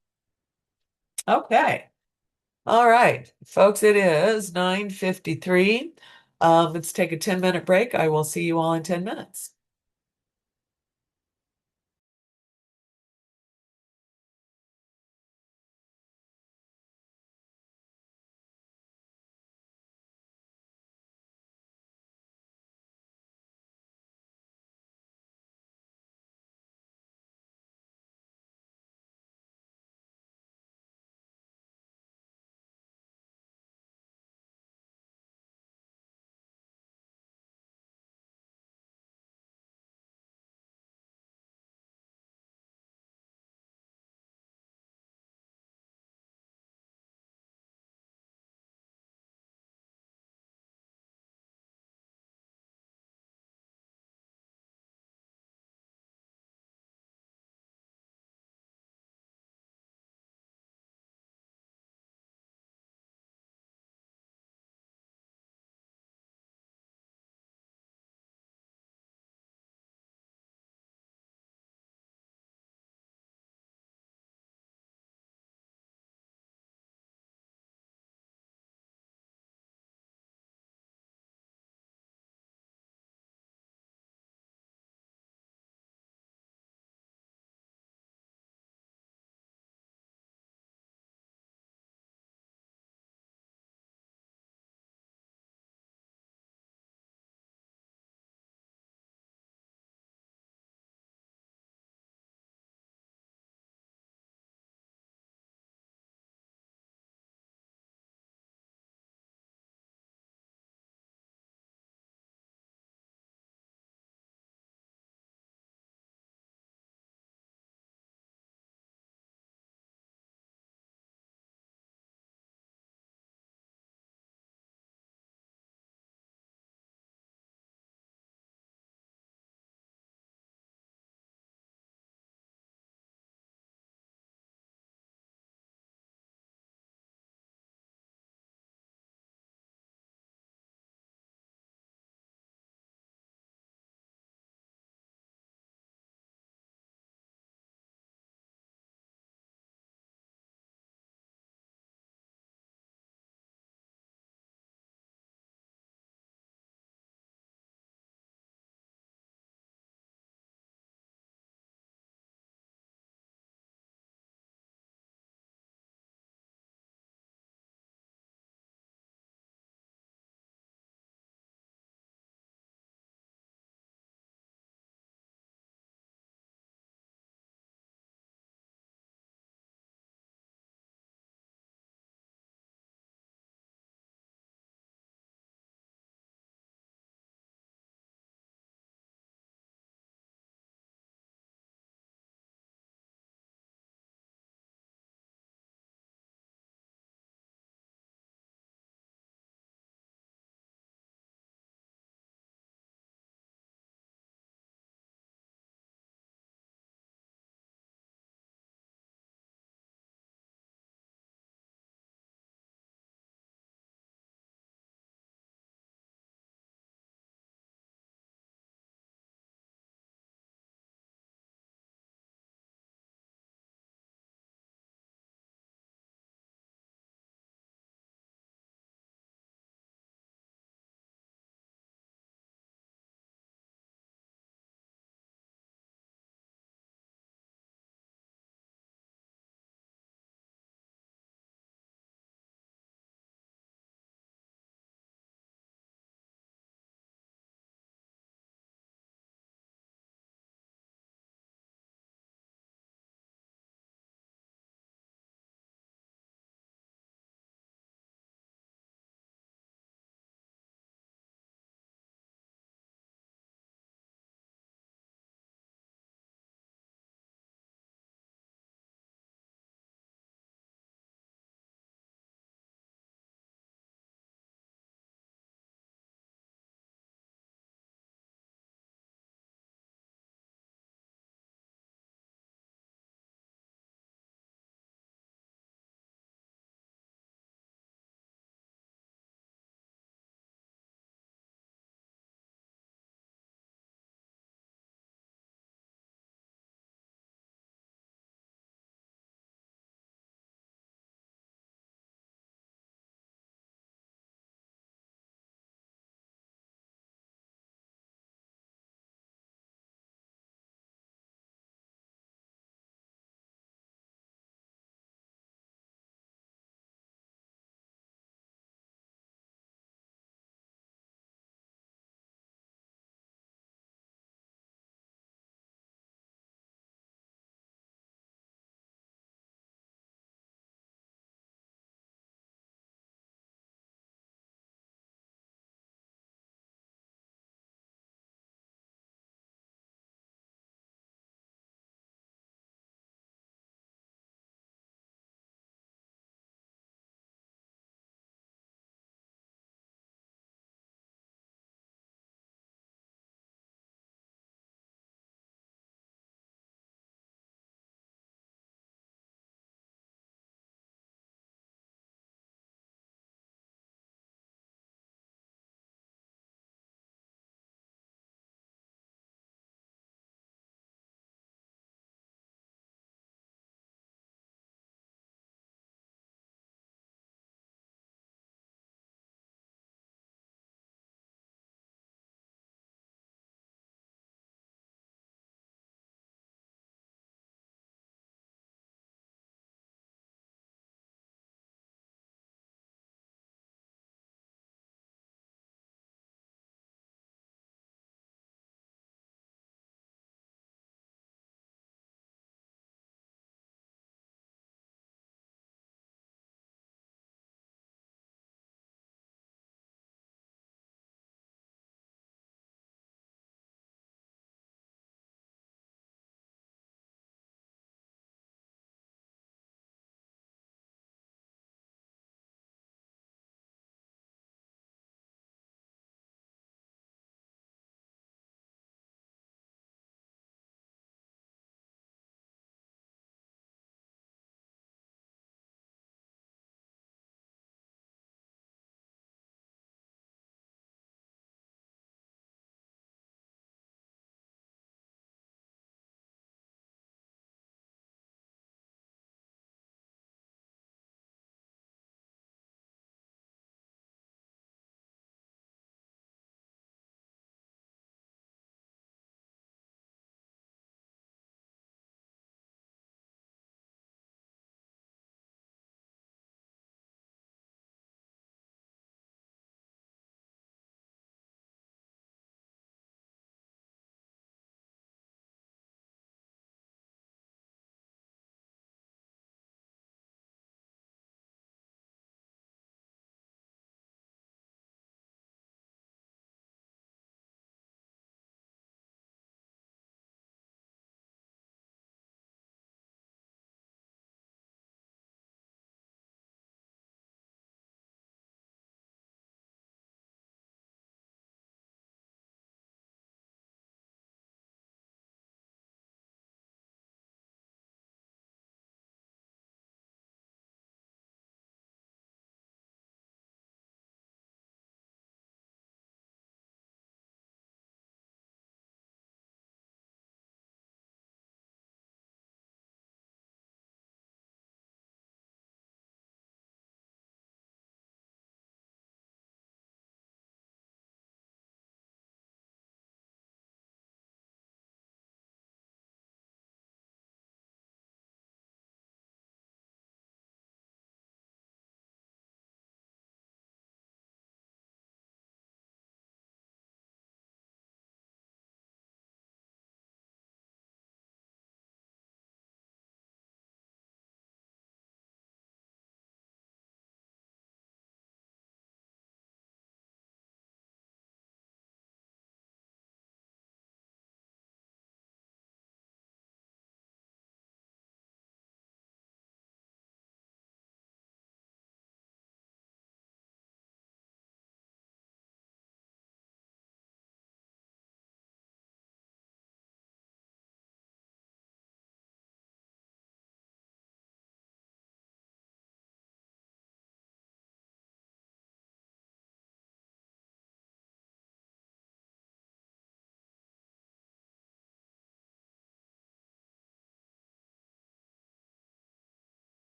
Okay. All right, folks, it is 9:53. Let's take a 10-minute break. I will see you all in 10 minutes.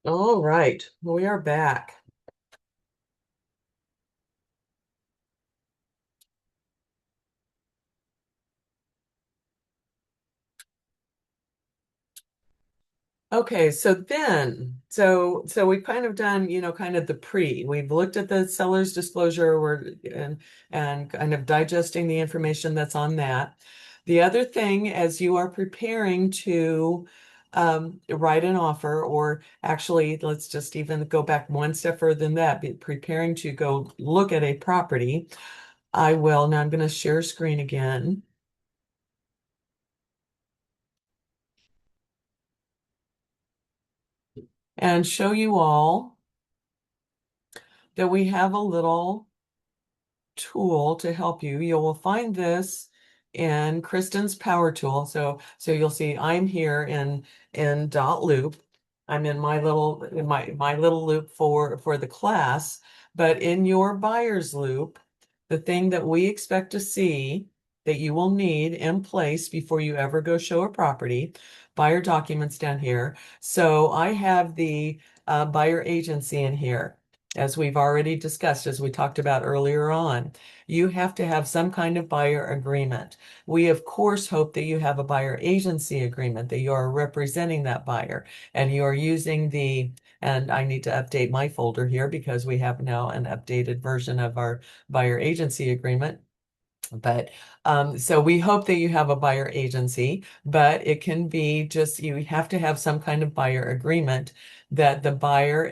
All right, we are back. Okay, so we've kind of done, kind of the pre. We've looked at the seller's disclosure, and kind of digesting the information that's on that. The other thing, as you are preparing to write an offer, or actually, let's just even go back one step further than that, be preparing to go look at a property. Now I'm going to share screen again and show you all that we have a little tool to help you. You will find this in Kristen's Power Tool. So you'll see I'm here in dot loop. I'm in my little loop for the class, but in your buyer's loop, the thing that we expect to see that you will need in place before you ever go show a property, buyer documents down here. So I have the buyer agency in here. As we've already discussed, as we talked about earlier on, you have to have some kind of buyer agreement. We, of course, hope that you have a buyer agency agreement, that you are representing that buyer and you are using and I need to update my folder here because we have now an updated version of our buyer agency agreement. But so we hope that you have a buyer agency, but it can be just you have to have some kind of buyer agreement that the buyer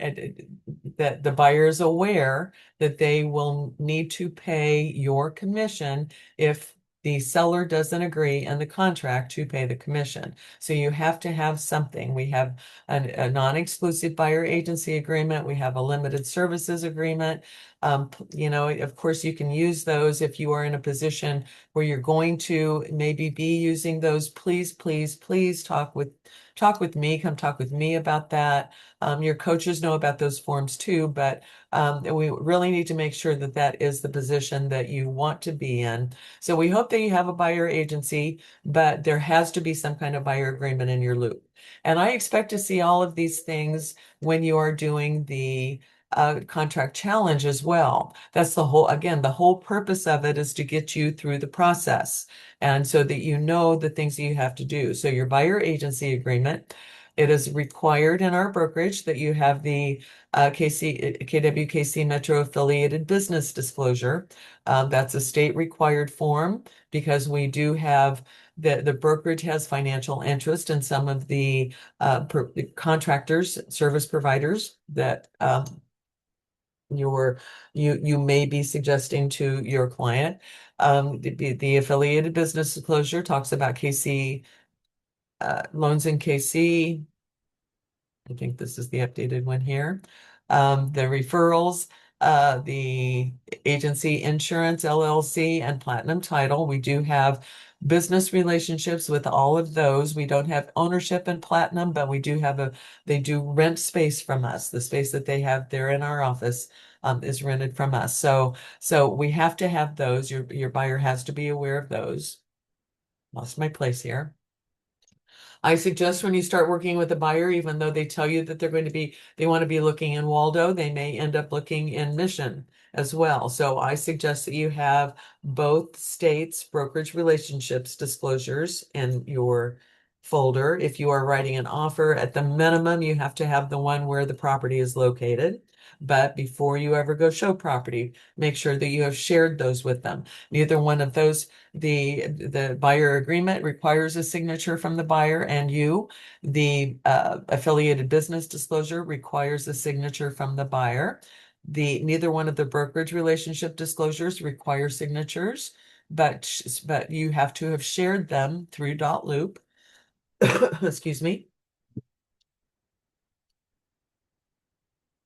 is aware that they will need to pay your commission if the seller doesn't agree in the contract to pay the commission. So you have to have something. We have a non-exclusive buyer agency agreement. We have a limited services agreement. Of course, you can use those if you are in a position where you're going to maybe be using those. Please, please, please talk with me. Come talk with me about that. Your coaches know about those forms too, but we really need to make sure that that is the position that you want to be in. So we hope that you have a buyer agency, but there has to be some kind of buyer agreement in your loop. And I expect to see all of these things when you are doing the contract challenge as well. That's again, the whole purpose of it is to get you through the process. And so that you know the things that you have to do. So your buyer agency agreement, it is required in our brokerage that you have the KWKC Metro affiliated business disclosure. That's a state required form because we do have the brokerage has financial interest in some of the contractors, service providers that you may be suggesting to your client. The affiliated business disclosure talks about KC loans in KC. I think this is the updated one here. The referrals, the agency insurance LLC and Platinum Title. We do have business relationships with all of those. We don't have ownership in Platinum, but they do rent space from us. The space that they have there in our office is rented from us. So we have to have those. Your buyer has to be aware of those. Lost my place here. I suggest when you start working with a buyer, even though they tell you that they want to be looking in Waldo, they may end up looking in Mission as well. So I suggest that you have both states' brokerage relationships disclosures in your folder. If you are writing an offer, at the minimum, you have to have the one where the property is located. But before you ever go show property, make sure that you have shared those with them. Neither one of those the buyer agreement requires a signature from the buyer and you. The affiliated business disclosure requires a signature from the buyer. Neither one of the brokerage relationship disclosures require signatures, but you have to have shared them through dot loop. Excuse me.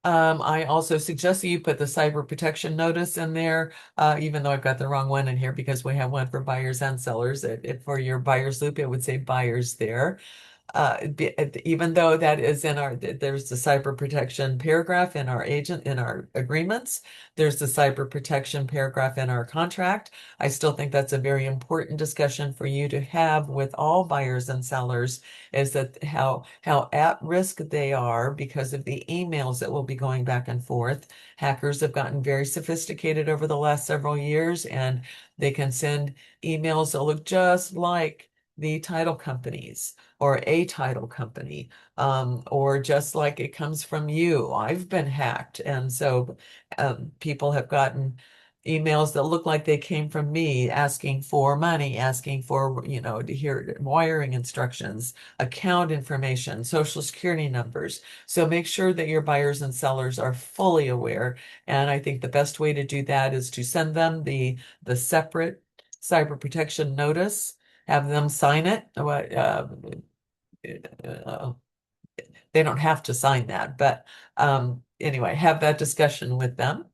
I also suggest that you put the cyber protection notice in there, even though I've got the wrong one in here because we have one for buyers and sellers. For your buyers loop, it would say buyers there. Even though that is in there's the cyber protection paragraph in our agreements, there's the cyber protection paragraph in our contract. I still think that's a very important discussion for you to have with all buyers and sellers, is that how at risk they are because of the emails that will be going back and forth. Hackers have gotten very sophisticated over the last several years, and they can send emails that look just like the title companies or a title company, or just like it comes from you. I've been hacked, and so people have gotten emails that look like they came from me, asking for money, asking for, to hear wiring instructions, account information, social security numbers. So make sure that your buyers and sellers are fully aware. And I think the best way to do that is to send them the separate cyber protection notice, have them sign it. Uh, they don't have to sign that, but anyway, have that discussion with them.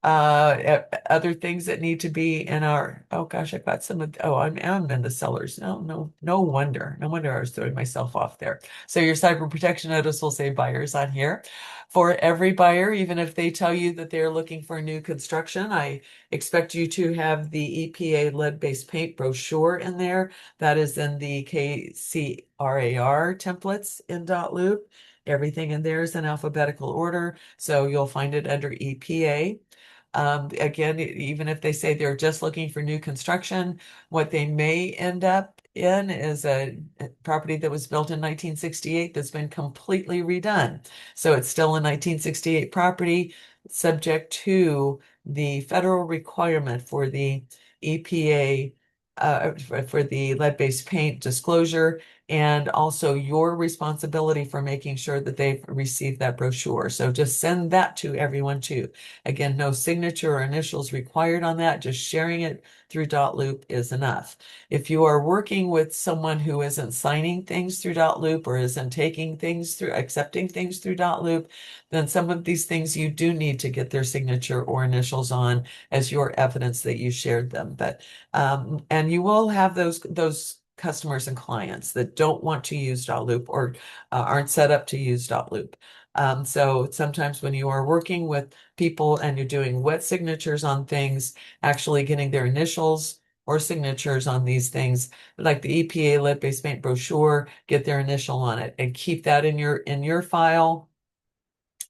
Other things that need to be in our, oh gosh, I've got some of, oh, I'm in the sellers. No wonder. No wonder I was throwing myself off there. So your cyber protection notice will say buyers on here. For every buyer, even if they tell you that they're looking for new construction, I expect you to have the EPA lead-based paint brochure in there. That is in the KCRAR templates in .loop. Everything in there is in alphabetical order, so you'll find it under EPA. Again, even if they say they're just looking for new construction, what they may end up in is a property that was built in 1968 that's been completely redone. So it's still a 1968 property, subject to the federal requirement for the EPA, for the lead-based paint disclosure, and also your responsibility for making sure that they've received that brochure. So just send that to everyone too. Again, no signature or initials required on that. Just sharing it through .loop is enough. If you are working with someone who isn't signing things through .loop or isn't accepting things through .loop, then some of these things you do need to get their signature or initials on as your evidence that you shared them. But and you will have those customers and clients that don't want to use .loop or aren't set up to use .loop. So sometimes when you are working with people and you're doing wet signatures on things, actually getting their initials or signatures on these things, like the EPA lead-based paint brochure, get their initial on it and keep that in your file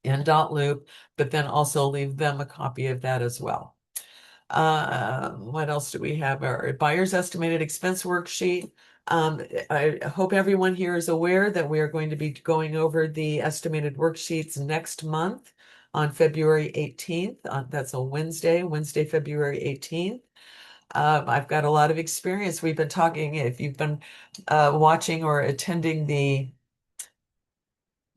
in .loop, but then also leave them a copy of that as well. What else do we have? Our buyer's estimated expense worksheet. I hope everyone here is aware that we are going to be going over the estimated worksheets next month on February 18th. That's a Wednesday, February 18th. I've got a lot of experience. We've been talking, if you've been watching or attending the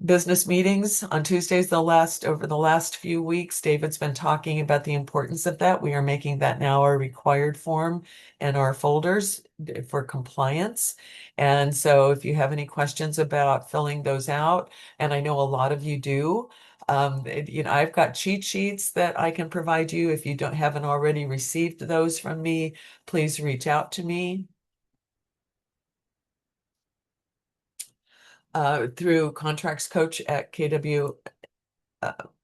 business meetings on Tuesdays over the last few weeks. David's been talking about the importance of that. We are making that now a required form in our folders for compliance. And so if you have any questions about filling those out, and I know a lot of you do, I've got cheat sheets that I can provide you. If you haven't already received those from me, please reach out to me. Through contracts coach at KW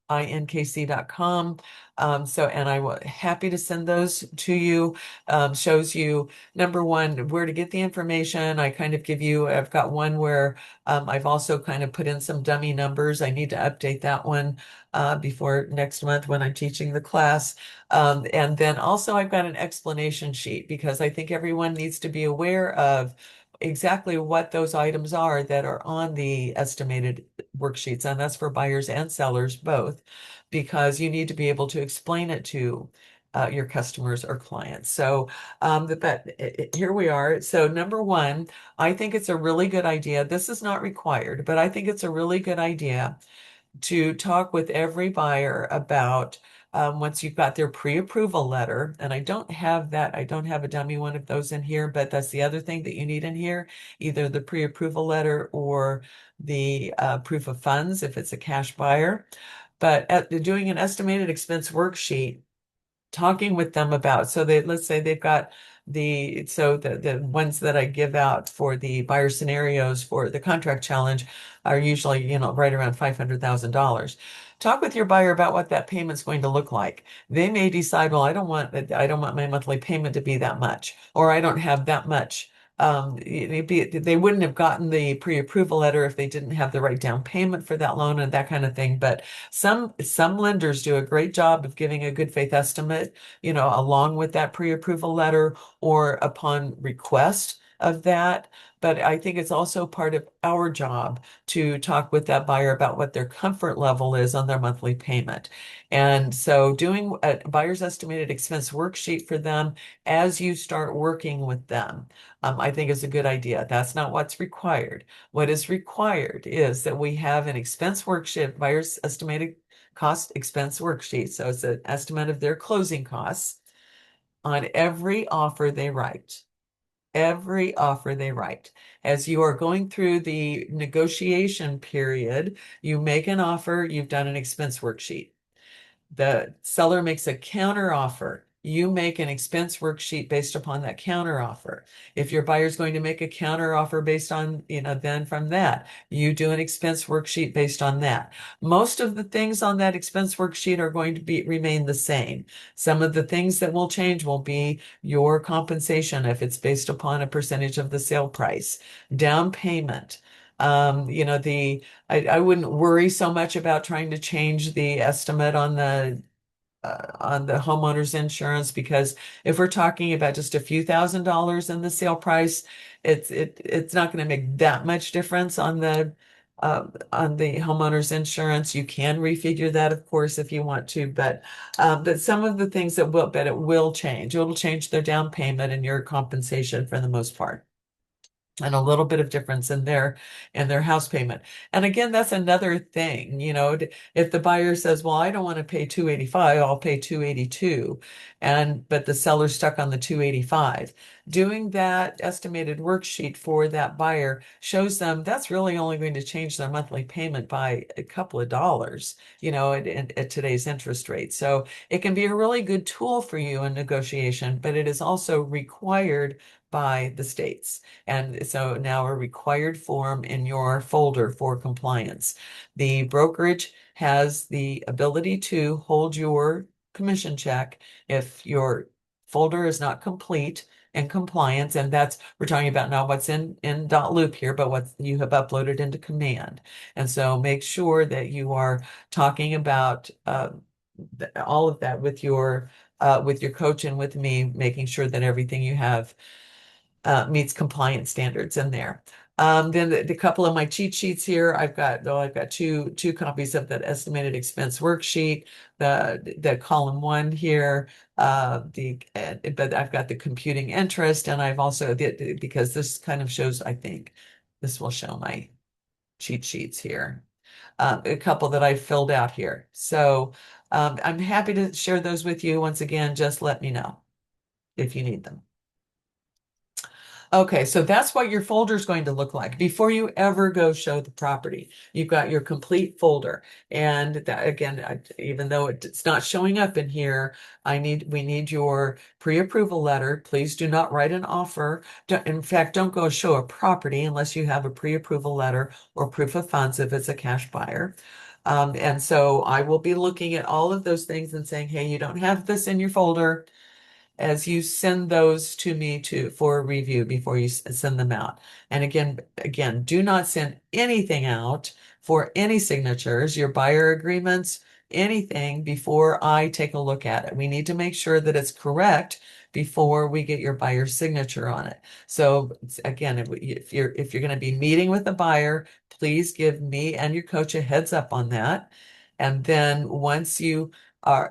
inkc.com. And I will happy to send those to you. Shows you, number one, where to get the information. I've got one where I've also kind of put in some dummy numbers. I need to update that one before next month when I'm teaching the class. And then also I've got an explanation sheet because I think everyone needs to be aware of exactly what those items are that are on the estimated worksheets, and that's for buyers and sellers both, because you need to be able to explain it to your customers or clients. So here we are. So number one, I think it's a really good idea. This is not required, but I think it's a really good idea to talk with every buyer about once you've got their pre-approval letter, and I don't have a dummy one of those in here, but that's the other thing that you need in here, either the pre-approval letter or the proof of funds if it's a cash buyer. But doing an estimated expense worksheet talking with them about, so they, let's say they've got the ones that I give out for the buyer scenarios for the contract challenge are usually, right around $500,000. Talk with your buyer about what that payment's going to look like. They may decide, well, I don't want my monthly payment to be that much, or I don't have that much. They wouldn't have gotten the pre-approval letter if they didn't have the right down payment for that loan and that kind of thing. But some lenders do a great job of giving a good faith estimate, along with that pre-approval letter or upon request of that. But I think it's also part of our job to talk with that buyer about what their comfort level is on their monthly payment. And so doing a buyer's estimated expense worksheet for them as you start working with them, I think is a good idea. That's not what's required. What is required is that we have an expense worksheet, buyer's estimated cost expense worksheet. So it's an estimate of their closing costs on every offer they write. Every offer they write. As you are going through the negotiation period, you make an offer, you've done an expense worksheet. The seller makes a counter offer. You make an expense worksheet based upon that counter offer. If your buyer's going to make a counter offer based on, then from that, you do an expense worksheet based on that. Most of the things on that expense worksheet are going to remain the same. Some of the things that will change will be your compensation if it's based upon a percentage of the sale price, down payment. I wouldn't worry so much about trying to change the estimate on the homeowner's insurance, because if we're talking about just a few $1,000s in the sale price, it's not going to make that much difference on the homeowner's insurance. You can refigure that, of course, if you want to, but some of the things but it will change. It'll change their down payment and your compensation for the most part, and a little bit of difference in their house payment. And again, that's another thing, if the buyer says, well, I don't want to pay 285, I'll pay 282, but the seller's stuck on the 285. Doing that estimated worksheet for that buyer shows them that's really only going to change their monthly payment by a couple of dollars, at today's interest rate. So it can be a really good tool for you in negotiation, but it is also required by the states. And so now a required form in your folder for compliance. The brokerage has the ability to hold your commission check if your folder is not complete and compliance. And we're talking about not what's in .loop here, but what you have uploaded into command. And so make sure that you are talking about all of that with your coach and with me, making sure that everything you have meets compliance standards in there. Then the couple of my cheat sheets here, I've got two copies of that estimated expense worksheet, the column one here, but I've got the computing interest, and I've also, because this kind of shows, I think this will show my cheat sheets here, a couple that I filled out here. So I'm happy to share those with you. Once again, just let me know if you need them. Okay, so that's what your folder is going to look like before you ever go show the property. You've got your complete folder. And that, again, even though it's not showing up in here, we need your pre-approval letter. Please do not write an offer. In fact, don't go show a property unless you have a pre-approval letter or proof of funds if it's a cash buyer. And so I will be looking at all of those things and saying, hey, you don't have this in your folder, as you send those to me for review before you send them out. And again, do not send anything out for any signatures, your buyer agreements, anything before I take a look at it. We need to make sure that it's correct before we get your buyer's signature on it. So again, if you're going to be meeting with the buyer, please give me and your coach a heads up on that. And then once you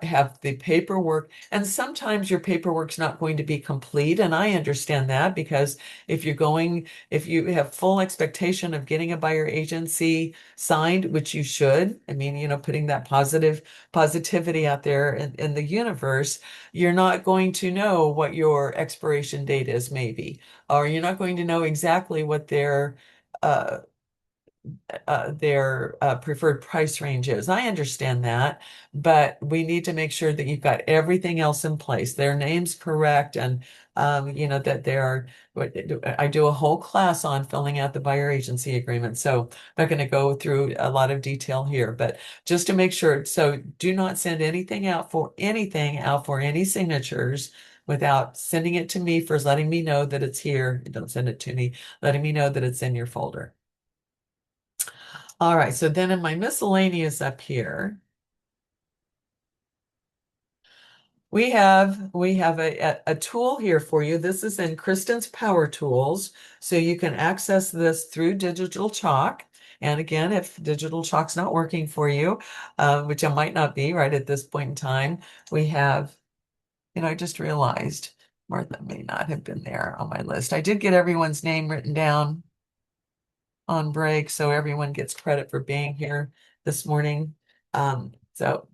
have the paperwork, and sometimes your paperwork's not going to be complete, and I understand that, because if you have full expectation of getting a buyer agency signed, which you should, I mean, putting that positivity out there in the universe, you're not going to know what your expiration date is, maybe, or you're not going to know exactly what their their preferred price range is. I understand that, but we need to make sure that you've got everything else in place, their name's correct, and that they are. I do a whole class on filling out the buyer agency agreement, so I'm not going to go through a lot of detail here, but just to make sure. So do not send anything out for any signatures without sending it to me first, letting me know that it's here. Don't send it to me, letting me know that it's in your folder. All right, so then in my miscellaneous up here, we have a tool here for you. This is in Kristen's Power Tools. So you can access this through Digital Chalk. And again, if Digital Chalk's not working for you, which it might not be right at this point in time, we have, I just realized Martha may not have been there on my list. I did get everyone's name written down on break, so everyone gets credit for being here this morning. So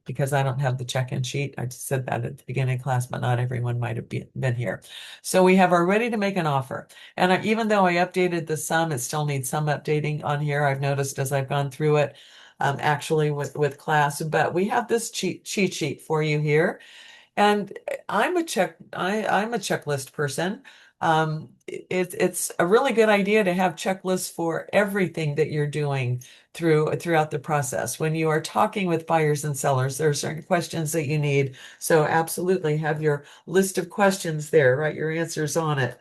because I don't have the check-in sheet, I just said that at the beginning of class, but not everyone might have been here. So we have our ready to make an offer. And even though I updated the sum, it still needs some updating on here. I've noticed as I've gone through it, actually with class, but we have this cheat sheet for you here. And I'm a checklist person. It's a really good idea to have checklists for everything that you're doing throughout the process. When you are talking with buyers and sellers, there are certain questions that you need. So absolutely have your list of questions there, write your answers on it.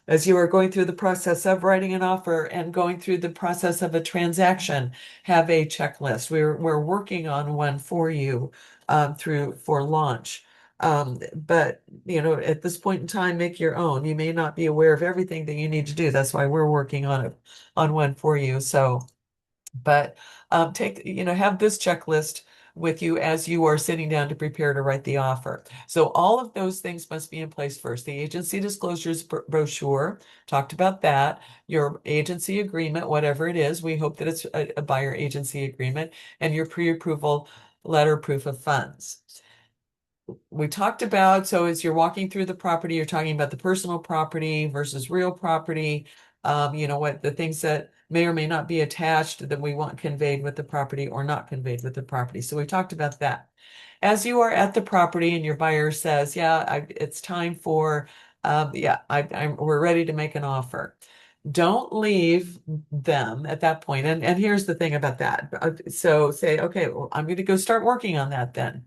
As you are going through the process of writing an offer and going through the process of a transaction, have a checklist. We're working on one for you for launch. But at this point in time, make your own. You may not be aware of everything that you need to do. That's why we're working on one for you. So, but have this checklist with you as you are sitting down to prepare to write the offer. So all of those things must be in place first. The agency disclosures brochure, talked about that. Your agency agreement, whatever it is, we hope that it's a buyer agency agreement, and your pre-approval letter proof of funds. We talked about, so as you're walking through the property, you're talking about the personal property versus real property. What the things that may or may not be attached that we want conveyed with the property or not conveyed with the property. So we talked about that. As you are at the property and your buyer says, yeah, it's time for, we're ready to make an offer. Don't leave them at that point. And here's the thing about that. So say, okay, well, I'm going to go start working on that then.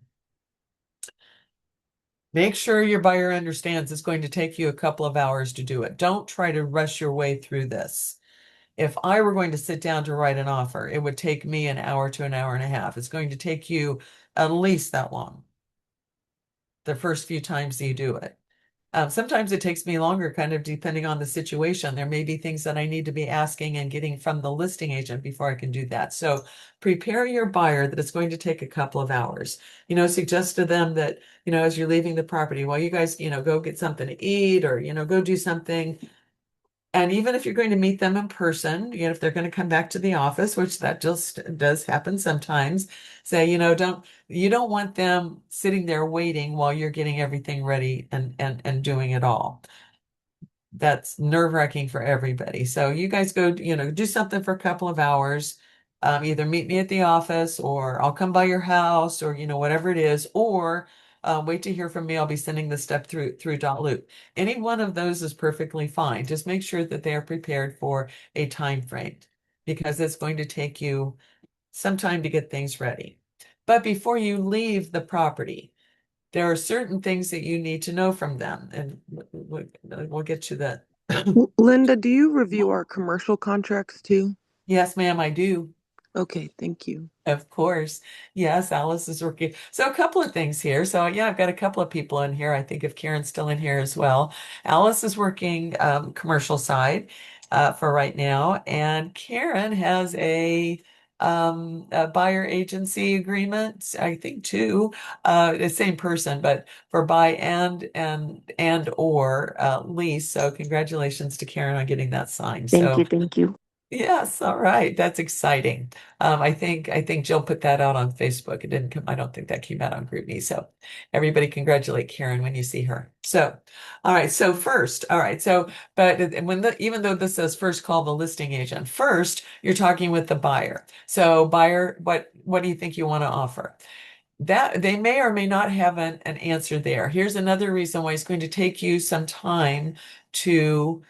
Make sure your buyer understands it's going to take you a couple of hours to do it. Don't try to rush your way through this. If I were going to sit down to write an offer, it would take me an hour to an hour and a half. It's going to take you at least that long the first few times that you do it. Sometimes it takes me longer, kind of depending on the situation. There may be things that I need to be asking and getting from the listing agent before I can do that. So prepare your buyer that it's going to take a couple of hours. Suggest to them that, as you're leaving the property, well, you guys, go get something to eat or, go do something. And even if you're going to meet them in person, if they're going to come back to the office, which that just does happen sometimes, say, you don't want them sitting there waiting while you're getting everything ready and doing it all. That's nerve-wracking for everybody. So you guys go, do something for a couple of hours. Either meet me at the office or I'll come by your house or, whatever it is, or wait to hear from me. I'll be sending this stuff through Dotloop. Any one of those is perfectly fine. Just make sure that they are prepared for a time frame because it's going to take you some time to get things ready. But before you leave the property, there are certain things that you need to know from them, and we'll get to that. Linda, do you review our commercial contracts too? Yes, ma'am, I do. Okay, thank you. Of course. Yes, Alice is working. So a couple of things here. So yeah, I've got a couple of people in here. I think if Karen's still in here as well. Alice is working commercial side for right now, and Karen has a buyer agency agreement, I think two, the same person, but for buy and or lease. So congratulations to Karen on getting that signed. Thank So you, thank you. yes, all right. That's exciting. I think Jill put that out on Facebook. It didn't come, I don't think that came out on GroupMe. So everybody congratulate Karen when you see her. So, all right. So first, all right. So, but even though this says first call the listing agent, first you're talking with the buyer. So buyer, what do you think you want to offer? That they may or may not have an answer there. Here's another reason why it's going to take you some time to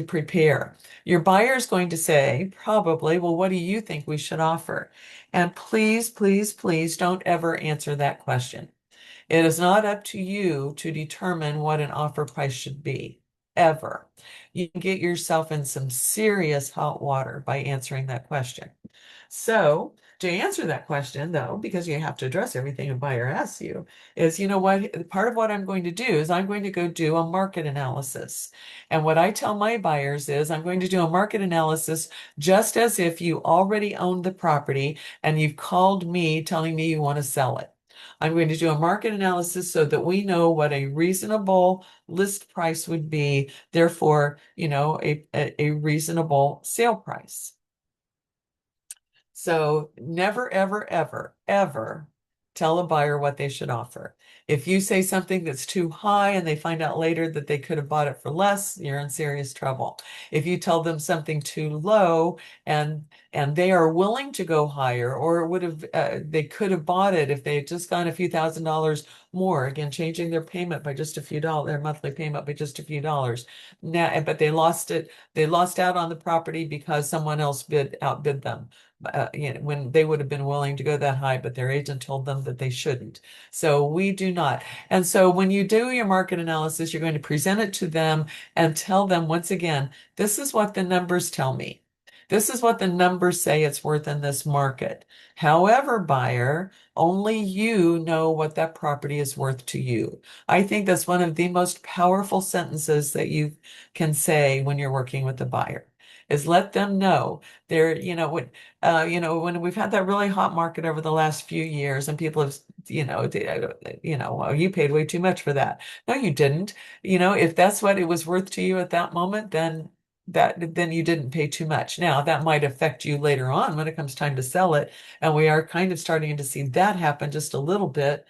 prepare. Your buyer is going to say, probably, well, what do you think we should offer? And please, please, please don't ever answer that question. It is not up to you to determine what an offer price should be, ever. You can get yourself in some serious hot water by answering that question. So, to answer that question, though, because you have to address everything a buyer asks you, is you know what? Part of what I'm going to do is I'm going to go do a market analysis. And what I tell my buyers is I'm going to do a market analysis just as if you already owned the property and you've called me telling me you want to sell it. I'm going to do a market analysis so that we know what a reasonable list price would be, therefore, a reasonable sale price. So never, ever, ever, ever tell a buyer what they should offer. If you say something that's too high and they find out later that they could have bought it for less, you're in serious trouble. If you tell them something too low and they are willing to go higher, or would have they could have bought it if they had just gone a few $1,000s more, again changing their payment by just a few dollars, their monthly payment by just a few dollars. Now, but they lost it. They lost out on the property because someone else outbid them. When they would have been willing to go that high, but their agent told them that they shouldn't. So we do not. And so when you do your market analysis, you're going to present it to them and tell them once again, this is what the numbers tell me. This is what the numbers say it's worth in this market. However, buyer, only you know what that property is worth to you. I think that's one of the most powerful sentences that you can say when you're working with the buyer, is let them know they're, when we've had that really hot market over the last few years and people have, well, you paid way too much for that. No, you didn't. If that's what it was worth to you at that moment, then you didn't pay too much. Now that might affect you later on when it comes time to sell it. And we are kind of starting to see that happen just a little bit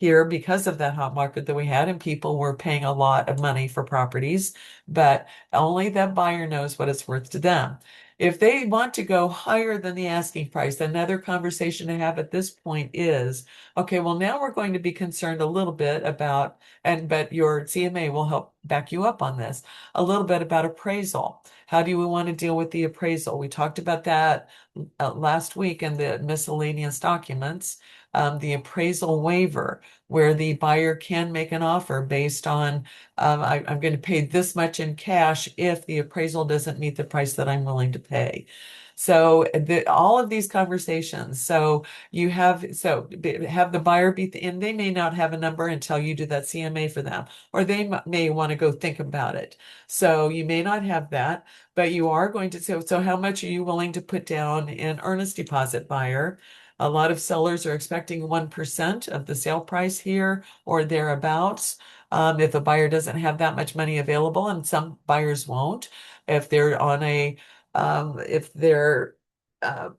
here because of that hot market that we had, and people were paying a lot of money for properties, but only that buyer knows what it's worth to them. If they want to go higher than the asking price, another conversation to have at this point is, okay, well, now we're going to be concerned a little bit about, but your CMA will help back you up on this, a little bit about appraisal. How do we want to deal with the appraisal? We talked about that last week in the miscellaneous documents. The appraisal waiver, where the buyer can make an offer based on, I'm going to pay this much in cash if the appraisal doesn't meet the price that I'm willing to pay. So all of these conversations. So have the buyer and they may not have a number until you do that CMA for them, or they may want to go think about it. So you may not have that, but you are going to say, so how much are you willing to put down in earnest deposit, buyer? A lot of sellers are expecting 1% of the sale price here or thereabouts. If a buyer doesn't have that much money available, and some buyers won't, if they're on uh, if they're a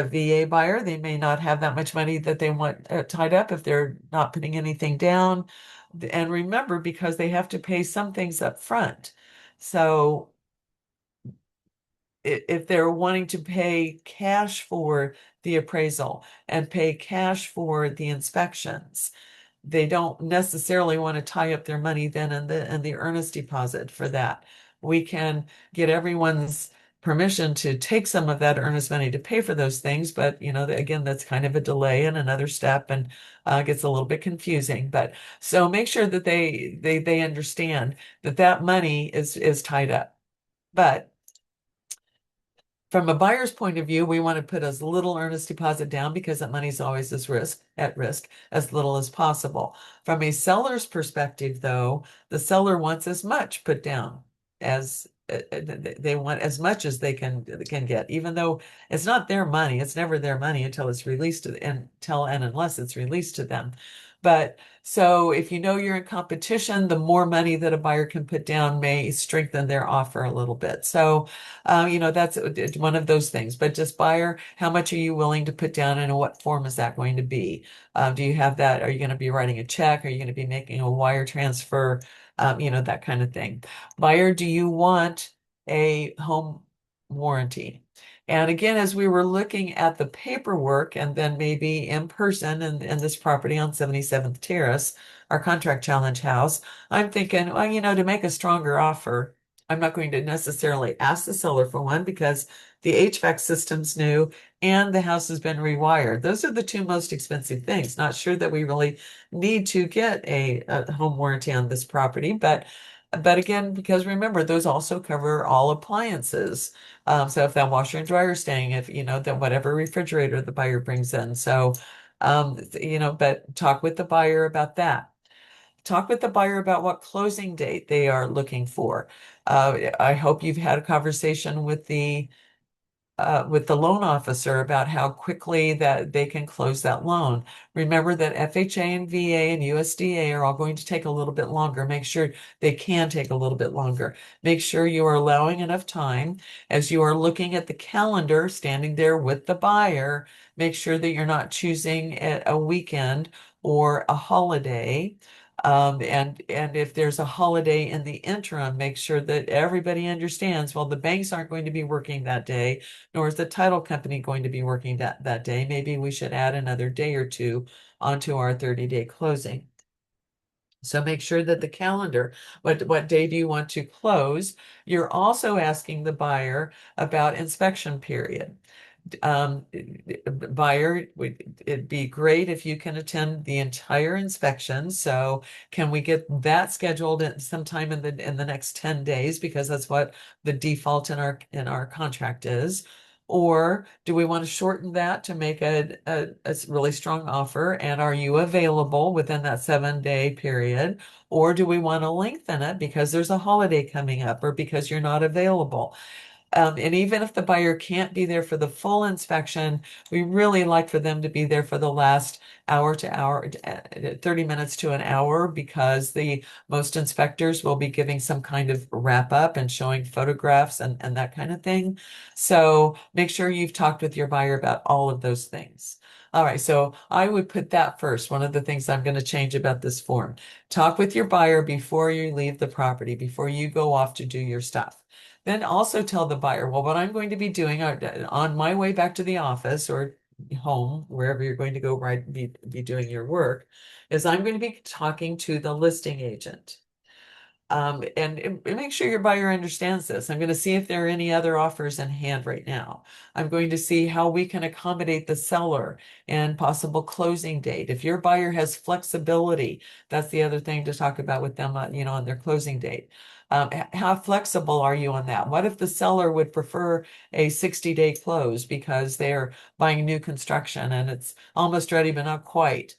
VA buyer, they may not have that much money that they want tied up if they're not putting anything down. And remember, because they have to pay some things up front. So if they're wanting to pay cash for the appraisal and pay cash for the inspections, they don't necessarily want to tie up their money then in the earnest deposit for that. We can get everyone's permission to take some of that earnest money to pay for those things, but again, that's kind of a delay and another step, and gets a little bit confusing. But so make sure that they understand that money is tied up. But from a buyer's point of view, we want to put as little earnest deposit down because that money is always at risk, as little as possible. From a seller's perspective, though, the seller wants as much put down as they want, as much as they can get, even though it's not their money. It's never their money until it's released and unless it's released to them. But so if you know you're in competition, the more money that a buyer can put down may strengthen their offer a little bit. So, that's one of those things. But just buyer, how much are you willing to put down and in what form is that going to be? Do you have that? Are you going to be writing a check? Are you going to be making a wire transfer? That kind of thing. Buyer, do you want a home warranty? And again, as we were looking at the paperwork and then maybe in person in this property on 77th Terrace, our contract challenge house, I'm thinking, well, to make a stronger offer, I'm not going to necessarily ask the seller for one because the HVAC system's new and the house has been rewired. Those are the two most expensive things. Not sure that we really need to get a home warranty on this property, but again, because remember, those also cover all appliances. So if that washer and dryer is staying, if then whatever refrigerator the buyer brings in. So, but talk with the buyer about that. Talk with the buyer about what closing date they are looking for. I hope you've had a conversation with the loan officer about how quickly that they can close that loan. Remember that FHA and VA and USDA are all going to take a little bit longer. Make sure they can take a little bit longer. Make sure you are allowing enough time as you are looking at the calendar, standing there with the buyer. Make sure that you're not choosing a weekend or a holiday. And if there's a holiday in the interim, make sure that everybody understands, well, the banks aren't going to be working that day, nor is the title company going to be working that day. Maybe we should add another day or two onto our 30-day closing. So make sure that the calendar, what day do you want to close? You're also asking the buyer about inspection period. Buyer, it'd be great if you can attend the entire inspection. So can we get that scheduled at sometime in the next 10 days because that's what the default in our contract is? Or do we want to shorten that to make a really strong offer? And are you available within that 7-day period? Or do we want to lengthen it because there's a holiday coming up or because you're not available? And even if the buyer can't be there for the full inspection, we really like for them to be there for the last hour to hour, 30 minutes to an hour, because the most inspectors will be giving some kind of wrap up and showing photographs and that kind of thing. So make sure you've talked with your buyer about all of those things. All right, so I would put that first. One of the things I'm going to change about this form. Talk with your buyer before you leave the property, before you go off to do your stuff. Then also tell the buyer, well, what I'm going to be doing on my way back to the office or home, wherever you're going to go be doing your work, is I'm going to be talking to the listing agent. And make sure your buyer understands this. I'm going to see if there are any other offers in hand right now. I'm going to see how we can accommodate the seller and possible closing date. If your buyer has flexibility, that's the other thing to talk about with them, on their closing date. How flexible are you on that? What if the seller would prefer a 60-day close because they're buying new construction and it's almost ready, but not quite?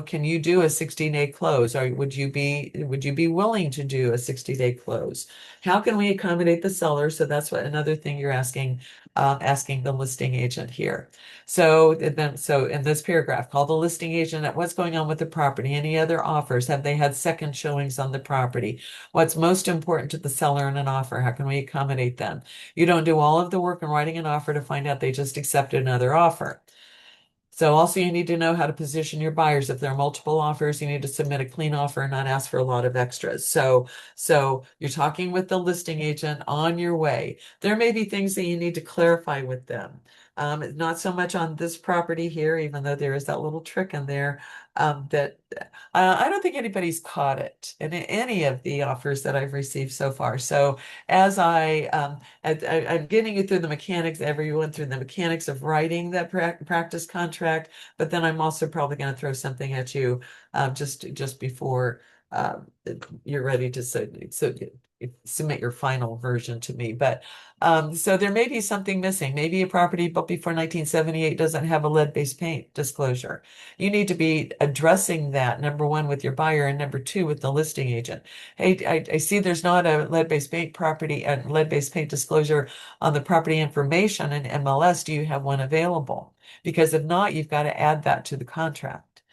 Can you do a 60-day close? Or would you be willing to do a 60-day close? How can we accommodate the seller? So that's another thing you're asking the listing agent here. So in this paragraph, call the listing agent at what's going on with the property, any other offers, have they had second showings on the property? What's most important to the seller in an offer? How can we accommodate them? You don't do all of the work in writing an offer to find out they just accepted another offer. So also you need to know how to position your buyers. If there are multiple offers, you need to submit a clean offer and not ask for a lot of extras. So you're talking with the listing agent on your way. There may be things that you need to clarify with them. Not so much on this property here, even though there is that little trick in there, that I don't think anybody's caught it in any of the offers that I've received so far. So as I'm getting you through the mechanics, everyone through the mechanics of writing that practice contract, but then I'm also probably going to throw something at you just before you're ready to submit your final version to me. But so there may be something missing. Maybe a property built before 1978 doesn't have a lead-based paint disclosure. You need to be addressing that, number one, with your buyer, and number two, with the listing agent. Hey, I see there's not a lead-based paint property and lead-based paint disclosure on the property information in MLS. Do you have one available? Because if not, you've got to add that to the contract.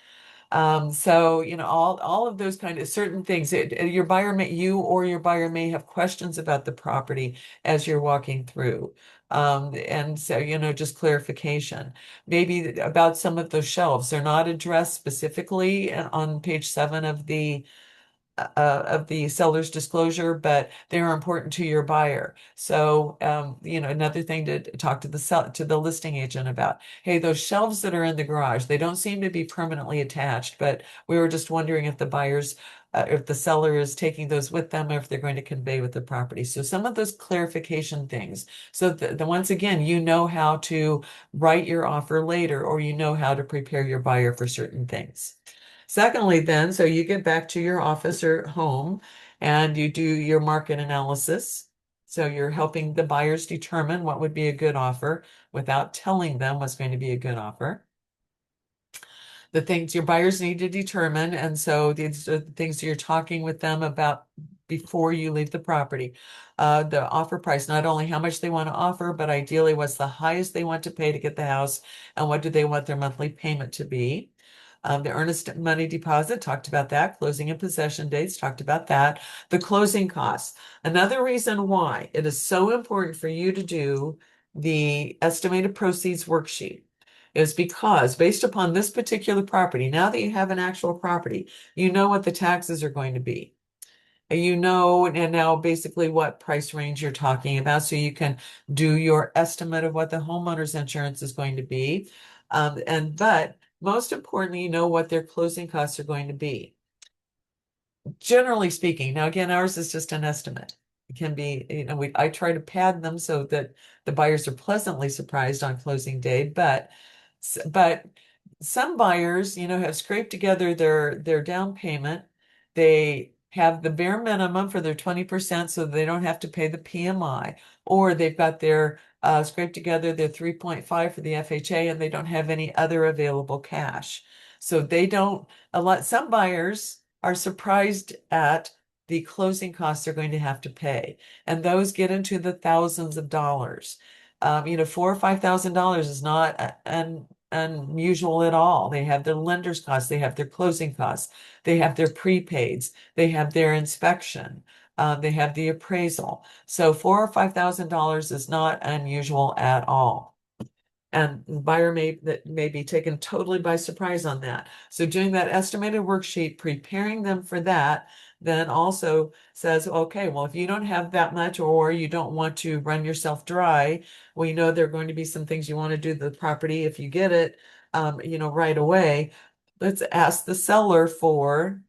So, all of those kind of certain things. Your buyer you or your buyer may have questions about the property as you're walking through. And so, just clarification. Maybe about some of those shelves. They're not addressed specifically on page 7 of the seller's disclosure, but they're important to your buyer. So, another thing to talk to the listing agent about. Hey, those shelves that are in the garage, they don't seem to be permanently attached, but we were just wondering if the seller is taking those with them or if they're going to convey with the property. So some of those clarification things. So once again, you know how to write your offer later, or you know how to prepare your buyer for certain things. Secondly, then, so you get back to your office or home and you do your market analysis. So you're helping the buyers determine what would be a good offer without telling them what's going to be a good offer. The things your buyers need to determine, and so these are the things you're talking with them about before you leave the property. The offer price, not only how much they want to offer, but ideally what's the highest they want to pay to get the house, and what do they want their monthly payment to be. The earnest money deposit, talked about that. Closing and possession dates, talked about that. The closing costs. Another reason why it is so important for you to do the estimated proceeds worksheet is because based upon this particular property, now that you have an actual property, you know what the taxes are going to be. You know, and now basically what price range you're talking about, so you can do your estimate of what the homeowner's insurance is going to be. But most importantly, you know what their closing costs are going to be. Generally speaking, now again, ours is just an estimate. It can be, I try to pad them so that the buyers are pleasantly surprised on closing date, but some buyers, have scraped together their down payment. They have the bare minimum for their 20% so they don't have to pay the PMI, or they've got their scraped together their 3.5 for the FHA and they don't have any other available cash. So they don't some buyers are surprised at the closing costs they're going to have to pay, and those get into the thousands of dollars. $4,000 or $5,000 is not unusual at all. They have their lender's costs, they have their closing costs, they have their prepaids, they have their inspection, they have the appraisal. So $4,000 or $5,000 is not unusual at all. And the buyer may be taken totally by surprise on that. So doing that estimated worksheet, preparing them for that, then also says, okay, well, if you don't have that much or you don't want to run yourself dry, we know there are going to be some things you want to do to the property if you get it, right away. Let's ask the seller for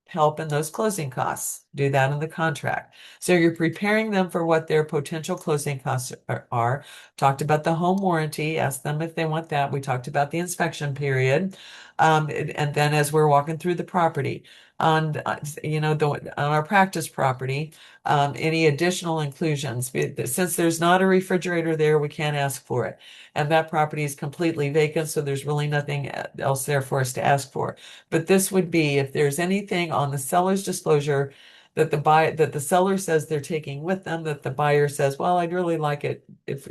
help in those closing costs. Do that in the contract. So you're preparing them for what their potential closing costs are. Talked about the home warranty, asked them if they want that. We talked about the inspection period. And then as we're walking through the property, on on our practice property, any additional inclusions. Since there's not a refrigerator there, we can't ask for it. And that property is completely vacant, so there's really nothing else there for us to ask for. But this would be if there's anything on the seller's disclosure that the seller says they're taking with them, that the buyer says, well, I'd really like it if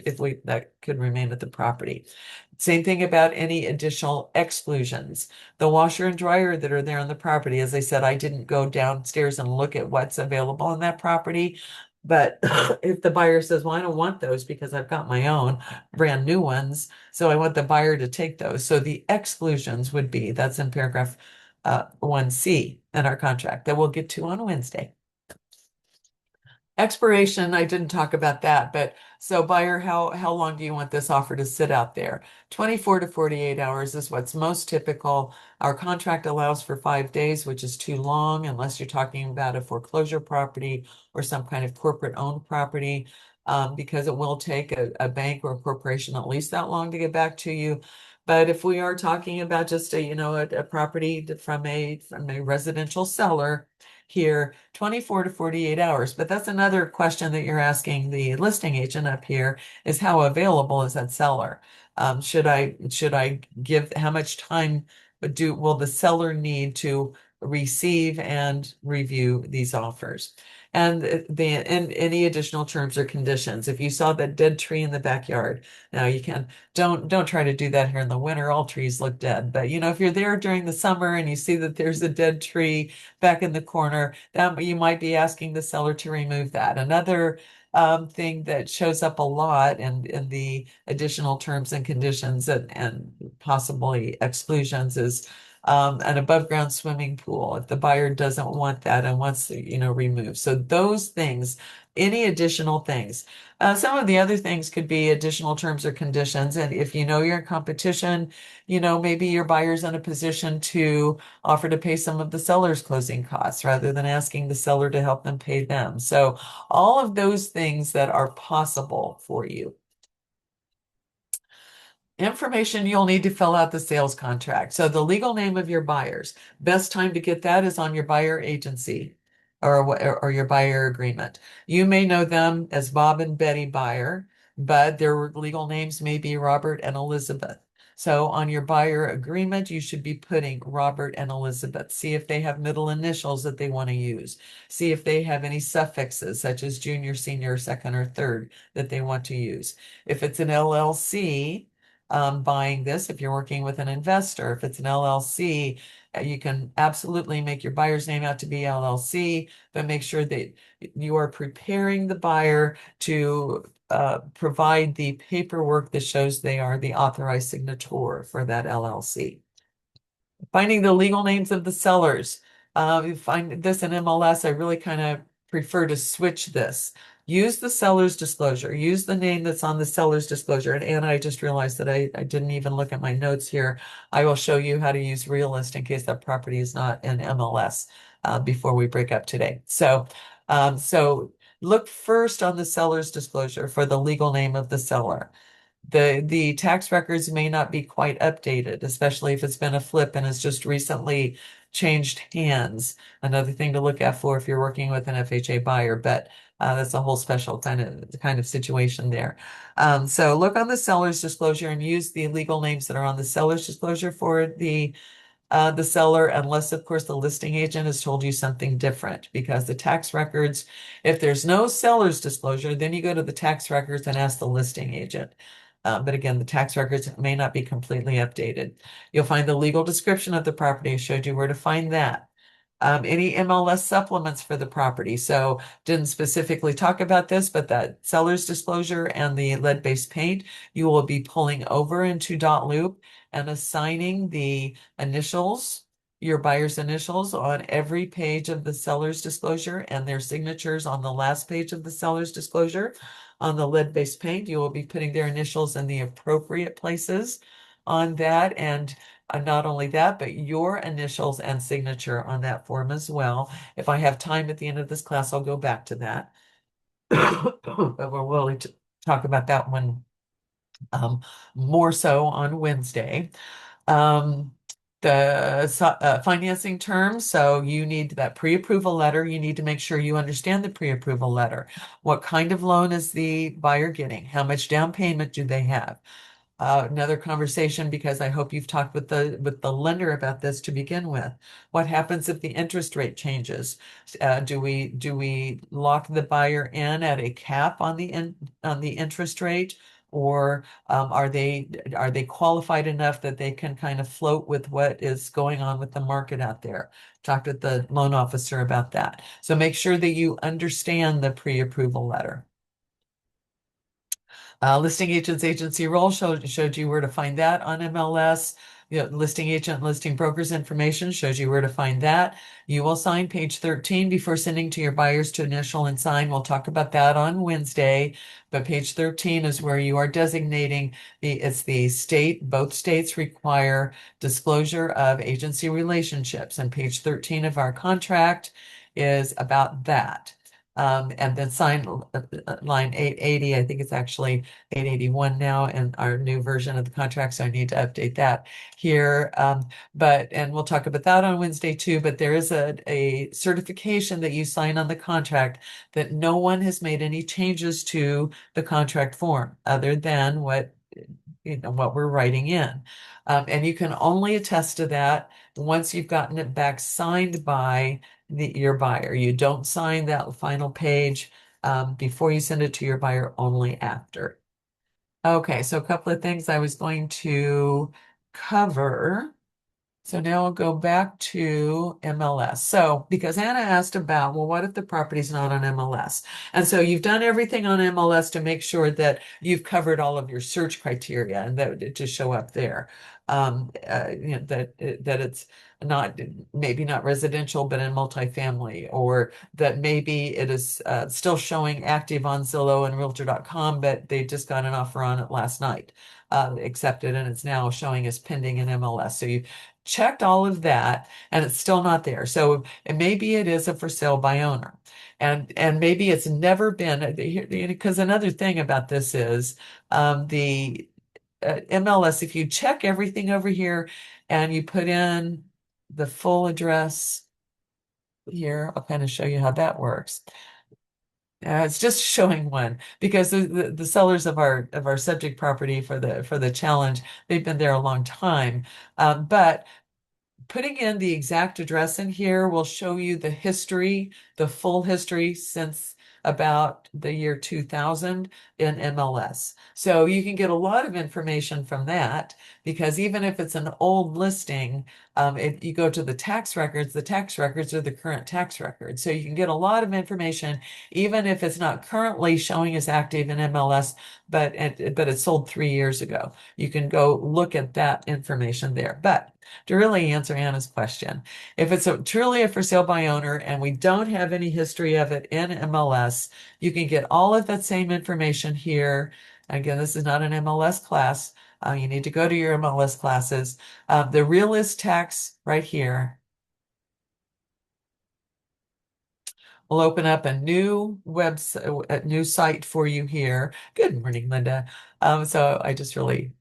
that could remain at the property. Same thing about any additional exclusions. The washer and dryer that are there on the property. As I said, I didn't go downstairs and look at what's available on that property. But if the buyer says, well, I don't want those because I've got my own brand new ones, so I want the buyer to take those. So the exclusions would be, that's in paragraph 1C in our contract that we'll get to on Wednesday. Expiration, I didn't talk about that, but so buyer, how long do you want this offer to sit out there? 24 to 48 hours is what's most typical. Our contract allows for 5 days, which is too long unless you're talking about a foreclosure property or some kind of corporate owned property, because it will take a bank or a corporation at least that long to get back to you. But if we are talking about just a property from a residential seller, here 24 to 48 hours. But that's another question that you're asking the listing agent up here is how available is that seller? Should I give how much time will the seller need to receive and review these offers. And and any additional terms or conditions. If you saw that dead tree in the backyard, now you can don't try to do that here in the winter. All trees look dead. But if you're there during the summer and you see that there's a dead tree back in the corner, that you might be asking the seller to remove that. Another thing that shows up a lot in the additional terms and conditions and possibly exclusions is an above ground swimming pool if the buyer doesn't want that and wants to, remove. So those things, any additional things. Some of the other things could be additional terms or conditions. And if you're in competition, maybe your buyer's in a position to offer to pay some of the seller's closing costs rather than asking the seller to help them pay them. So all of those things that are possible for you. Information you'll need to fill out the sales contract. So the legal name of your buyers. Best time to get that is on your buyer agency or your buyer agreement. You may know them as Bob and Betty Buyer, but their legal names may be Robert and Elizabeth. So on your buyer agreement, you should be putting Robert and Elizabeth. See if they have middle initials that they want to use. See if they have any suffixes such as junior, senior, second, or third that they want to use. If it's an LLC, buying this, if you're working with an investor, if it's an LLC, you can absolutely make your buyer's name out to be LLC, but make sure that you are preparing the buyer to provide the paperwork that shows they are the authorized signator for that LLC. Finding the legal names of the sellers. You find this in MLS, I really kind of prefer to switch this. Use the seller's disclosure. Use the name that's on the seller's disclosure. And Anna, I just realized that I didn't even look at my notes here. I will show you how to use Realist in case that property is not in MLS before we break up today. So look first on the seller's disclosure for the legal name of the seller. The tax records may not be quite updated, especially if it's been a flip and has just recently changed hands. Another thing to look out for if you're working with an FHA buyer, but that's a whole special kind of situation there. So look on the seller's disclosure and use the legal names that are on the seller's disclosure for the seller, unless of course the listing agent has told you something different, because the tax records, if there's no seller's disclosure, then you go to the tax records and ask the listing agent. But again, the tax records may not be completely updated. You'll find the legal description of the property. I showed you where to find that. Any MLS supplements for the property. So didn't specifically talk about this, but that seller's disclosure and the lead-based paint, you will be pulling over into dotloop and assigning the initials, your buyer's initials on every page of the seller's disclosure and their signatures on the last page of the seller's disclosure. On the lead-based paint, you will be putting their initials in the appropriate places on that. And not only that, but your initials and signature on that form as well. If I have time at the end of this class, I'll go back to that. But we're willing to talk about that one more so on Wednesday. The financing terms, so you need that pre-approval letter. You need to make sure you understand the pre-approval letter. What kind of loan is the buyer getting? How much down payment do they have? Another conversation, because I hope you've talked with the lender about this to begin with. What happens if the interest rate changes? Do we lock the buyer in at a cap on the interest rate, or are they qualified enough that they can kind of float with what is going on with the market out there? Talked with the loan officer about that. So make sure that you understand the pre-approval letter. Listing agent's agency role showed you where to find that on MLS. Listing agent, listing broker's information shows you where to find that. You will sign page 13 before sending to your buyers to initial and sign. We'll talk about that on Wednesday, but page 13 is where you are designating it's the state, both states require disclosure of agency relationships, and page 13 of our contract is about that. And then sign line 880, I think it's actually 881 now in our new version of the contract, so I need to update that here. And we'll talk about that on Wednesday too, but there is a certification that you sign on the contract that no one has made any changes to the contract form other than what what we're writing in. And you can only attest to that once you've gotten it back signed by your buyer. You don't sign that final page before you send it to your buyer, only after. Okay, so a couple of things I was going to cover. So now I'll go back to MLS. So because Anna asked about, well, what if the property's not on MLS? And so you've done everything on MLS to make sure that you've covered all of your search criteria and that to show up there. That it's not maybe not residential, but in multifamily, or that maybe it is still showing active on Zillow and Realtor.com, but they just got an offer on it last night, accepted, and it's now showing as pending in MLS. So you checked all of that and it's still not there. So maybe it is a for sale by owner. And maybe it's never been, because another thing about this is the MLS, if you check everything over here and you put in the full address here, I'll kind of show you how that works. It's just showing one because the sellers of our subject property for the challenge, they've been there a long time. But putting in the exact address in here will show you the history, the full history since about the year 2000 in MLS. So you can get a lot of information from that because even if it's an old listing, if you go to the tax records are the current tax records. So you can get a lot of information, even if it's not currently showing as active in MLS, but it sold 3 years ago. You can go look at that information there. But to really answer Anna's question, if it's truly a for sale by owner and we don't have any history of it in MLS, you can get all of that same information here. Again, this is not an MLS class. You need to go to your MLS classes. The realist tax right here will open up a new website, a new site for you here. Good morning, Linda. So I just really,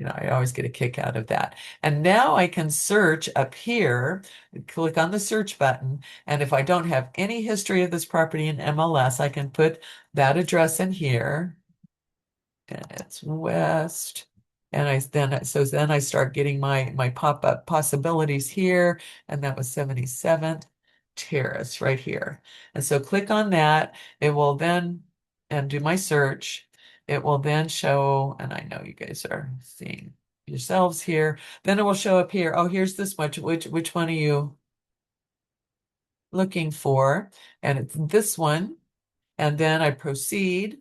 I always get a kick out of that. And now I can search up here, click on the search button. And if I don't have any history of this property in MLS, I can put that address in here. And it's west. And then I start getting my pop-up possibilities here. And that was 77th Terrace right here. And so click on that. It will then, and do my search. It will then show, and I know you guys are seeing yourselves here. Then it will show up here. Oh, here's this much. Which one are you looking for? And it's this one. And then I proceed.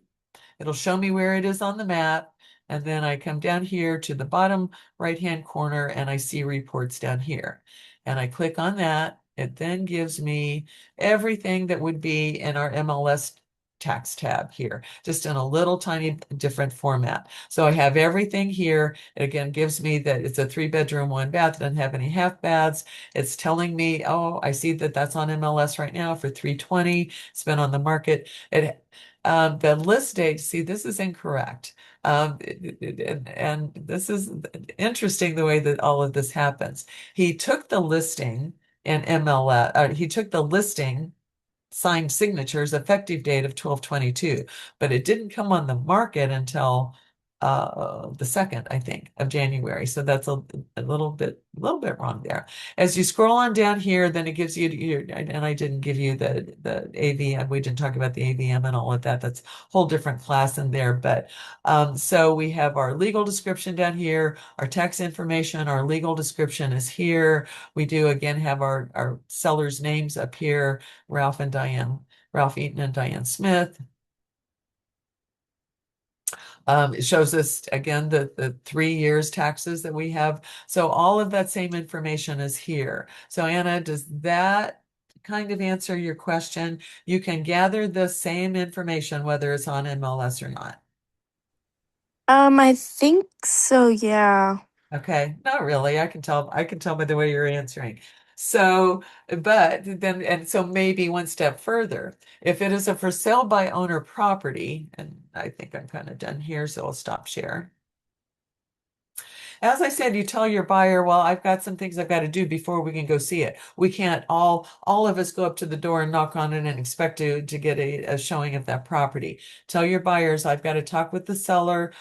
It'll show me where it is on the map. And then I come down here to the bottom right-hand corner and I see reports down here. And I click on that. It then gives me everything that would be in our MLS tax tab here, just in a little tiny different format. So I have everything here. It again gives me that it's a 3-bedroom, 1-bath, doesn't have any half baths. It's telling me, oh, I see that that's on MLS right now for 320. It's been on the market. The list date, see, this is incorrect. And this is interesting the way that all of this happens. He took the listing in MLS, he took the listing signed signatures effective date of 12/22, but it didn't come on the market until the 2nd, I think, of January. So that's a little bit wrong there. As you scroll on down here, then it gives you your, and I didn't give you the AVM. We didn't talk about the AVM and all of that. That's a whole different class in there. But so we have our legal description down here, our tax information, our legal description is here. We do again have our sellers' names up here, Ralph Eaton and Diane Smith. It shows us again the 3 years taxes that we have. So all of that same information is here. So Anna, does that kind of answer your question? You can gather the same information whether it's on MLS or not. I think so, yeah. Okay, not really. I can tell by the way you're answering. So, but then, and so maybe one step further, if it is a for sale by owner property, and I think I'm kind of done here, so I'll stop share. As I said, you tell your buyer, well, I've got some things I've got to do before we can go see it. We can't all of us go up to the door and knock on it and expect to get a showing of that property. Tell your buyers, I've got to talk with the seller.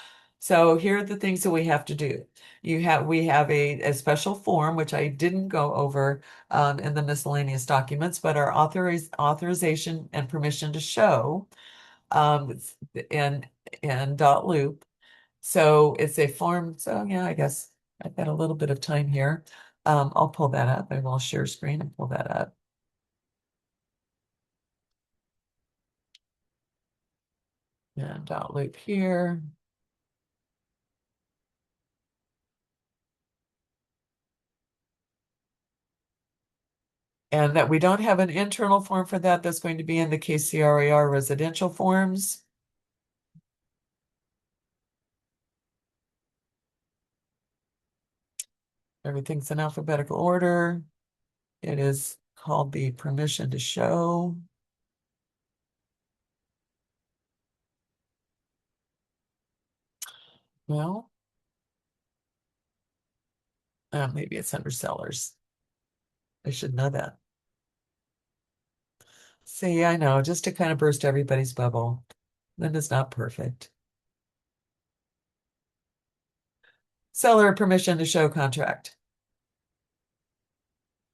So here are the things that we have to do. We have a special form, which I didn't go over in the miscellaneous documents, but our authorization and permission to show it's in dot loop. So it's a form. So yeah, I guess I've got a little bit of time here. I'll pull that up. I will share screen and pull that up. And dot loop here. And that we don't have an internal form for that. That's going to be in the KCRAR residential forms. Everything's in alphabetical order. It is called the permission to show. Well, maybe it's under sellers. I should know that. See, I know, just to kind of burst everybody's bubble. Linda's not perfect. Seller permission to show contract.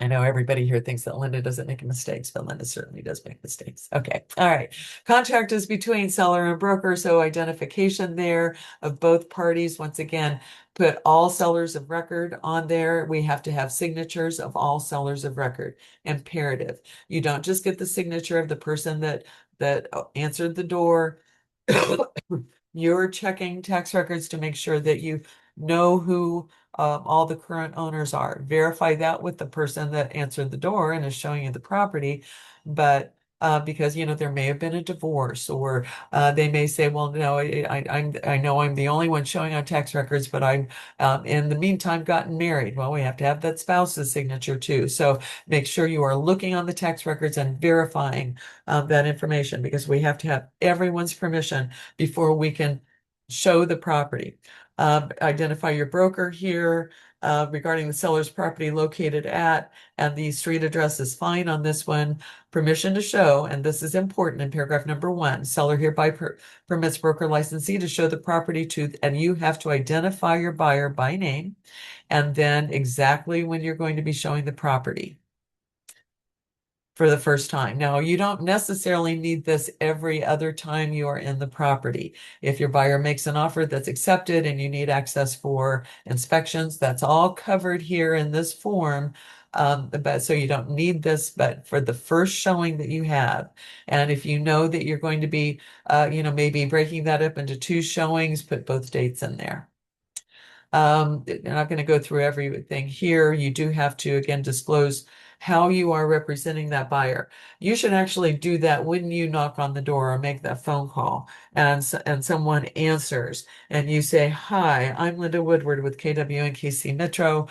I know everybody here thinks that Linda doesn't make mistakes, but Linda certainly does make mistakes. Okay, all right. Contract is between seller and broker, so identification there of both parties. Once again, put all sellers of record on there. We have to have signatures of all sellers of record. Imperative. You don't just get the signature of the person that answered the door. You're checking tax records to make sure that you know who all the current owners are. Verify that with the person that answered the door and is showing you the property. But because there may have been a divorce, or they may say, well, no, I know I'm the only one showing on tax records, but I'm in the meantime gotten married. Well, we have to have that spouse's signature too. So make sure you are looking on the tax records and verifying that information, because we have to have everyone's permission before we can show the property. Identify your broker here regarding the seller's property located at, and the street address is fine on this one. Permission to show, and this is important in paragraph number 1, seller hereby permits broker licensee to show the property to, and you have to identify your buyer by name, and then exactly when you're going to be showing the property for the first time. Now, you don't necessarily need this every other time you are in the property. If your buyer makes an offer that's accepted and you need access for inspections, that's all covered here in this form. But so you don't need this, but for the first showing that you have, and if you know that you're going to be, maybe breaking that up into 2 showings, put both dates in there. I'm not going to go through everything here. You do have to, again, disclose how you are representing that buyer. You should actually do that when you knock on the door or make that phone call and someone answers and you say, hi, I'm Linda Woodward with KW and KC Metro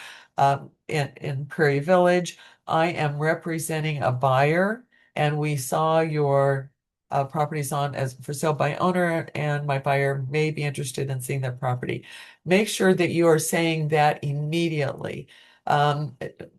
in Prairie Village. I am representing a buyer, and we saw your properties on as for sale by owner, and my buyer may be interested in seeing that property. Make sure that you are saying that immediately.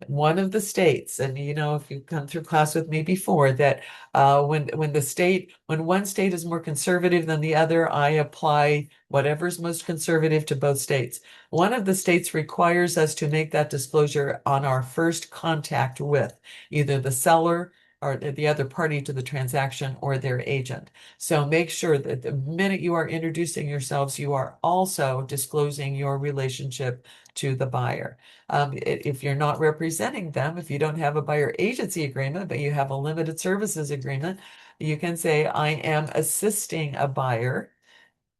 One of the states, and if you've come through class with me before, that when one state is more conservative than the other, I apply whatever's most conservative to both states. One of the states requires us to make that disclosure on our first contact with either the seller or the other party to the transaction or their agent. So make sure that the minute you are introducing yourselves, you are also disclosing your relationship to the buyer. If you're not representing them, if you don't have a buyer agency agreement, but you have a limited services agreement, you can say, I am assisting a buyer,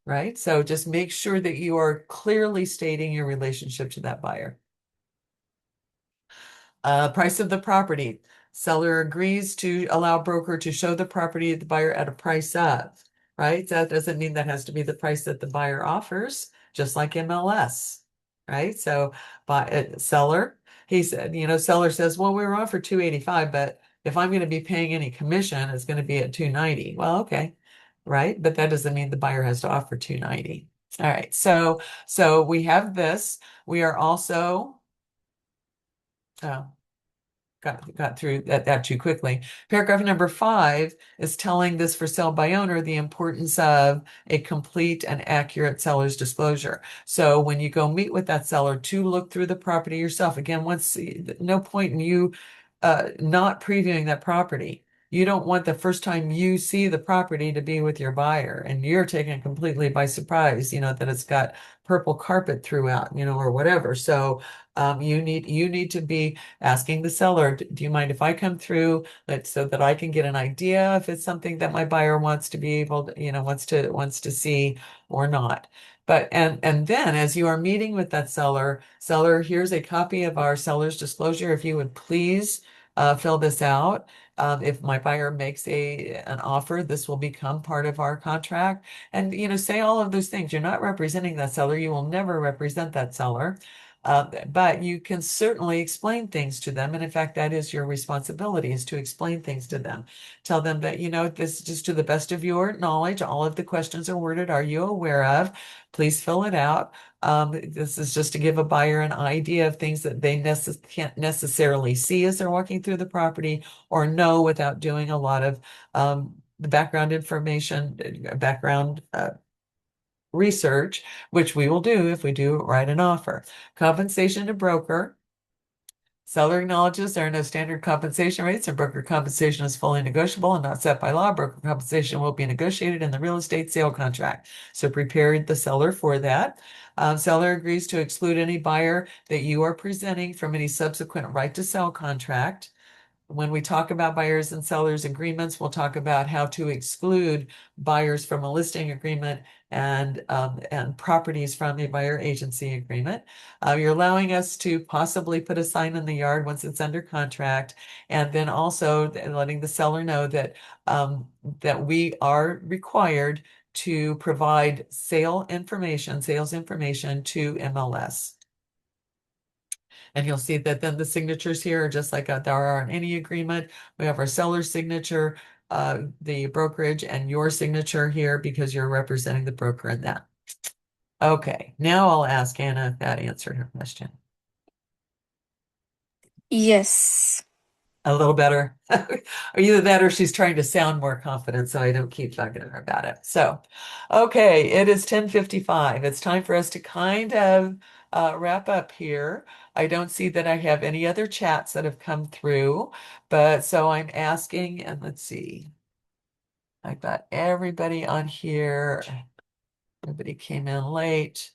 right? So just make sure that you are clearly stating your relationship to that buyer. Price of the property. Seller agrees to allow broker to show the property to the buyer at a price of, right? That doesn't mean that has to be the price that the buyer offers, just like MLS, right? So seller, he said, seller says, well, we were offered 285, but if I'm going to be paying any commission, it's going to be at 290. Well, okay, right? But that doesn't mean the buyer has to offer 290. All right, so we have this. We are also, oh, got through that too quickly. Paragraph number 5 is telling this for sale by owner the importance of a complete and accurate seller's disclosure. So when you go meet with that seller, to look through the property yourself. Again, no point in you not previewing that property. You don't want the first time you see the property to be with your buyer and you're taken completely by surprise, that it's got purple carpet throughout, or whatever. So you need to be asking the seller, do you mind if I come through so that I can get an idea if it's something that my buyer wants to be able to, wants to see or not. But and then as you are meeting with that seller, here's a copy of our seller's disclosure. If you would please fill this out. If my buyer makes an offer, this will become part of our contract. And say all of those things. You're not representing that seller. You will never represent that seller. But you can certainly explain things to them. And in fact, that is your responsibility, is to explain things to them. Tell them that, this just to the best of your knowledge, all of the questions are worded, are you aware of? Please fill it out. This is just to give a buyer an idea of things that they can't necessarily see as they're walking through the property or know without doing a lot of the background information, background research, which we will do if we do write an offer. Compensation to broker. Seller acknowledges there are no standard compensation rates and broker compensation is fully negotiable and not set by law. Broker compensation will be negotiated in the real estate sale contract. So prepare the seller for that. Seller agrees to exclude any buyer that you are presenting from any subsequent right to sell contract. When we talk about buyers and sellers agreements, we'll talk about how to exclude buyers from a listing agreement and properties from a buyer agency agreement. You're allowing us to possibly put a sign in the yard once it's under contract, and then also letting the seller know that that we are required to provide sales information to MLS. And you'll see that then the signatures here are just like there are on any agreement. We have our seller's signature, the brokerage, and your signature here because you're representing the broker in that. Okay, now I'll ask Anna if that answered her question. Yes. A little better. Or either that or she's trying to sound more confident so I don't keep talking to her about it. So, okay, it is 10:55. It's time for us to kind of wrap up here. I don't see that I have any other chats that have come through, but so I'm asking, and let's see. I've got everybody on here. Everybody came in late.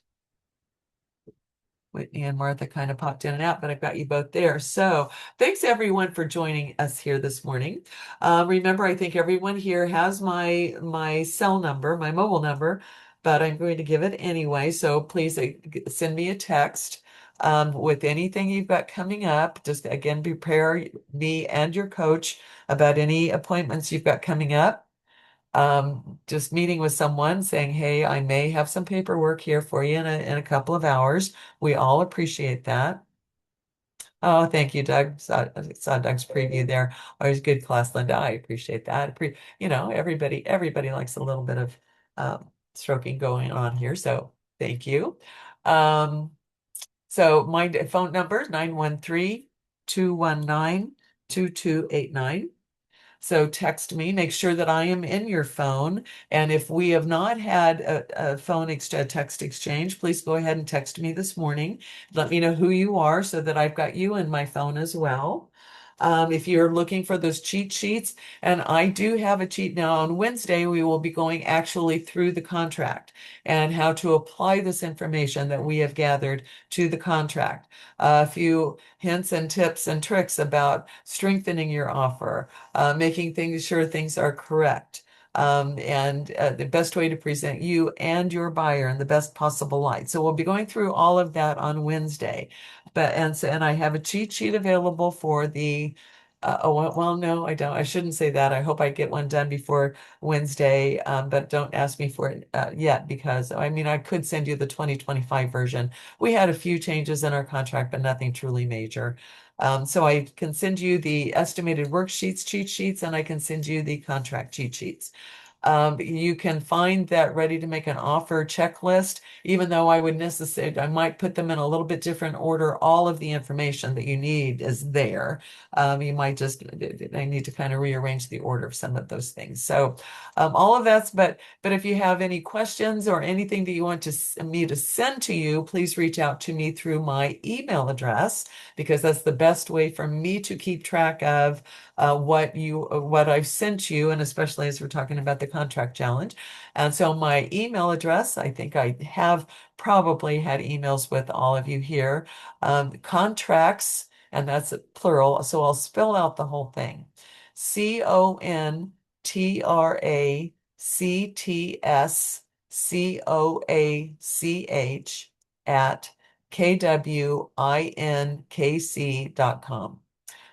Whitney and Martha kind of popped in and out, but I've got you both there. So thanks everyone for joining us here this morning. Remember, I think everyone here has my cell number, my mobile number, but I'm going to give it anyway. So please send me a text with anything you've got coming up. Just again, prepare me and your coach about any appointments you've got coming up. Just meeting with someone saying, hey, I may have some paperwork here for you in a couple of hours. We all appreciate that. Oh, thank you, Doug. Saw Doug's preview there. Always good class, Linda. I appreciate that. Everybody likes a little bit of stroking going on here. So thank you. So my phone number is 913-219-2289. So text me, make sure that I am in your phone. And if we have not had a text exchange, please go ahead and text me this morning. Let me know who you are so that I've got you in my phone as well. If you're looking for those cheat sheets, and I do have a cheat now on Wednesday, we will be going actually through the contract and how to apply this information that we have gathered to the contract. A few hints and tips and tricks about strengthening your offer, making sure things are correct. And the best way to present you and your buyer in the best possible light. So we'll be going through all of that on Wednesday. And I have a cheat sheet available for the well, no, I don't. I shouldn't say that. I hope I get one done before Wednesday, but don't ask me for it yet because I mean I could send you the 2025 version. We had a few changes in our contract, but nothing truly major. So I can send you the estimated worksheets, cheat sheets, and I can send you the contract cheat sheets. You can find that ready to make an offer checklist, even though I might put them in a little bit different order. All of the information that you need is there. You might just, I need to kind of rearrange the order of some of those things. So all of that's, but if you have any questions or anything that you want me to send to you, please reach out to me through my email address, because that's the best way for me to keep track of what I've sent you, and especially as we're talking about the contract challenge. And so my email address, I think I have probably had emails with all of you here, contracts, and that's plural. So I'll spell out the whole thing. CONTRACTSCOACH at kwinkc.com.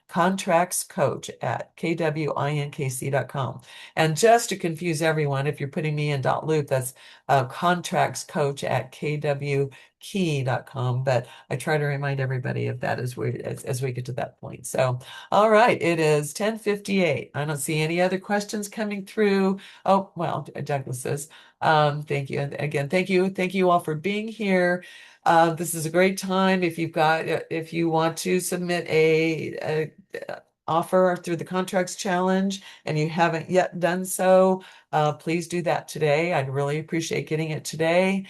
Contracts Coach at kwinkc.com. And just to confuse everyone, if you're putting me in .loop, that's contractscoach at kwkey.com. But I try to remind everybody of that as we get to that point. So, all right, it is 10:58. I don't see any other questions coming through. Oh, well, Douglas says, thank you. And again, thank you all for being here. This is a great time if you want to submit a offer through the contracts challenge and you haven't yet done so, please do that today. I'd really appreciate getting it today.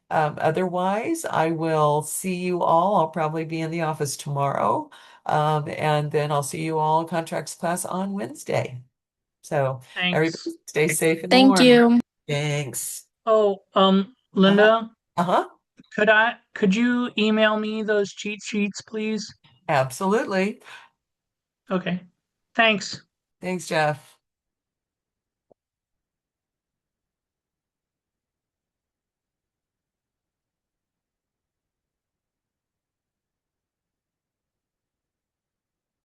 Otherwise, I will see you all. I'll probably be in the office tomorrow. And then I'll see you all in contracts class on Wednesday. So Thanks. everybody stay safe and Thank warm. you. Thanks. Oh, Linda, Uh-huh. could you email me those cheat sheets, please? Absolutely. Okay. Thanks. Thanks, Jeff.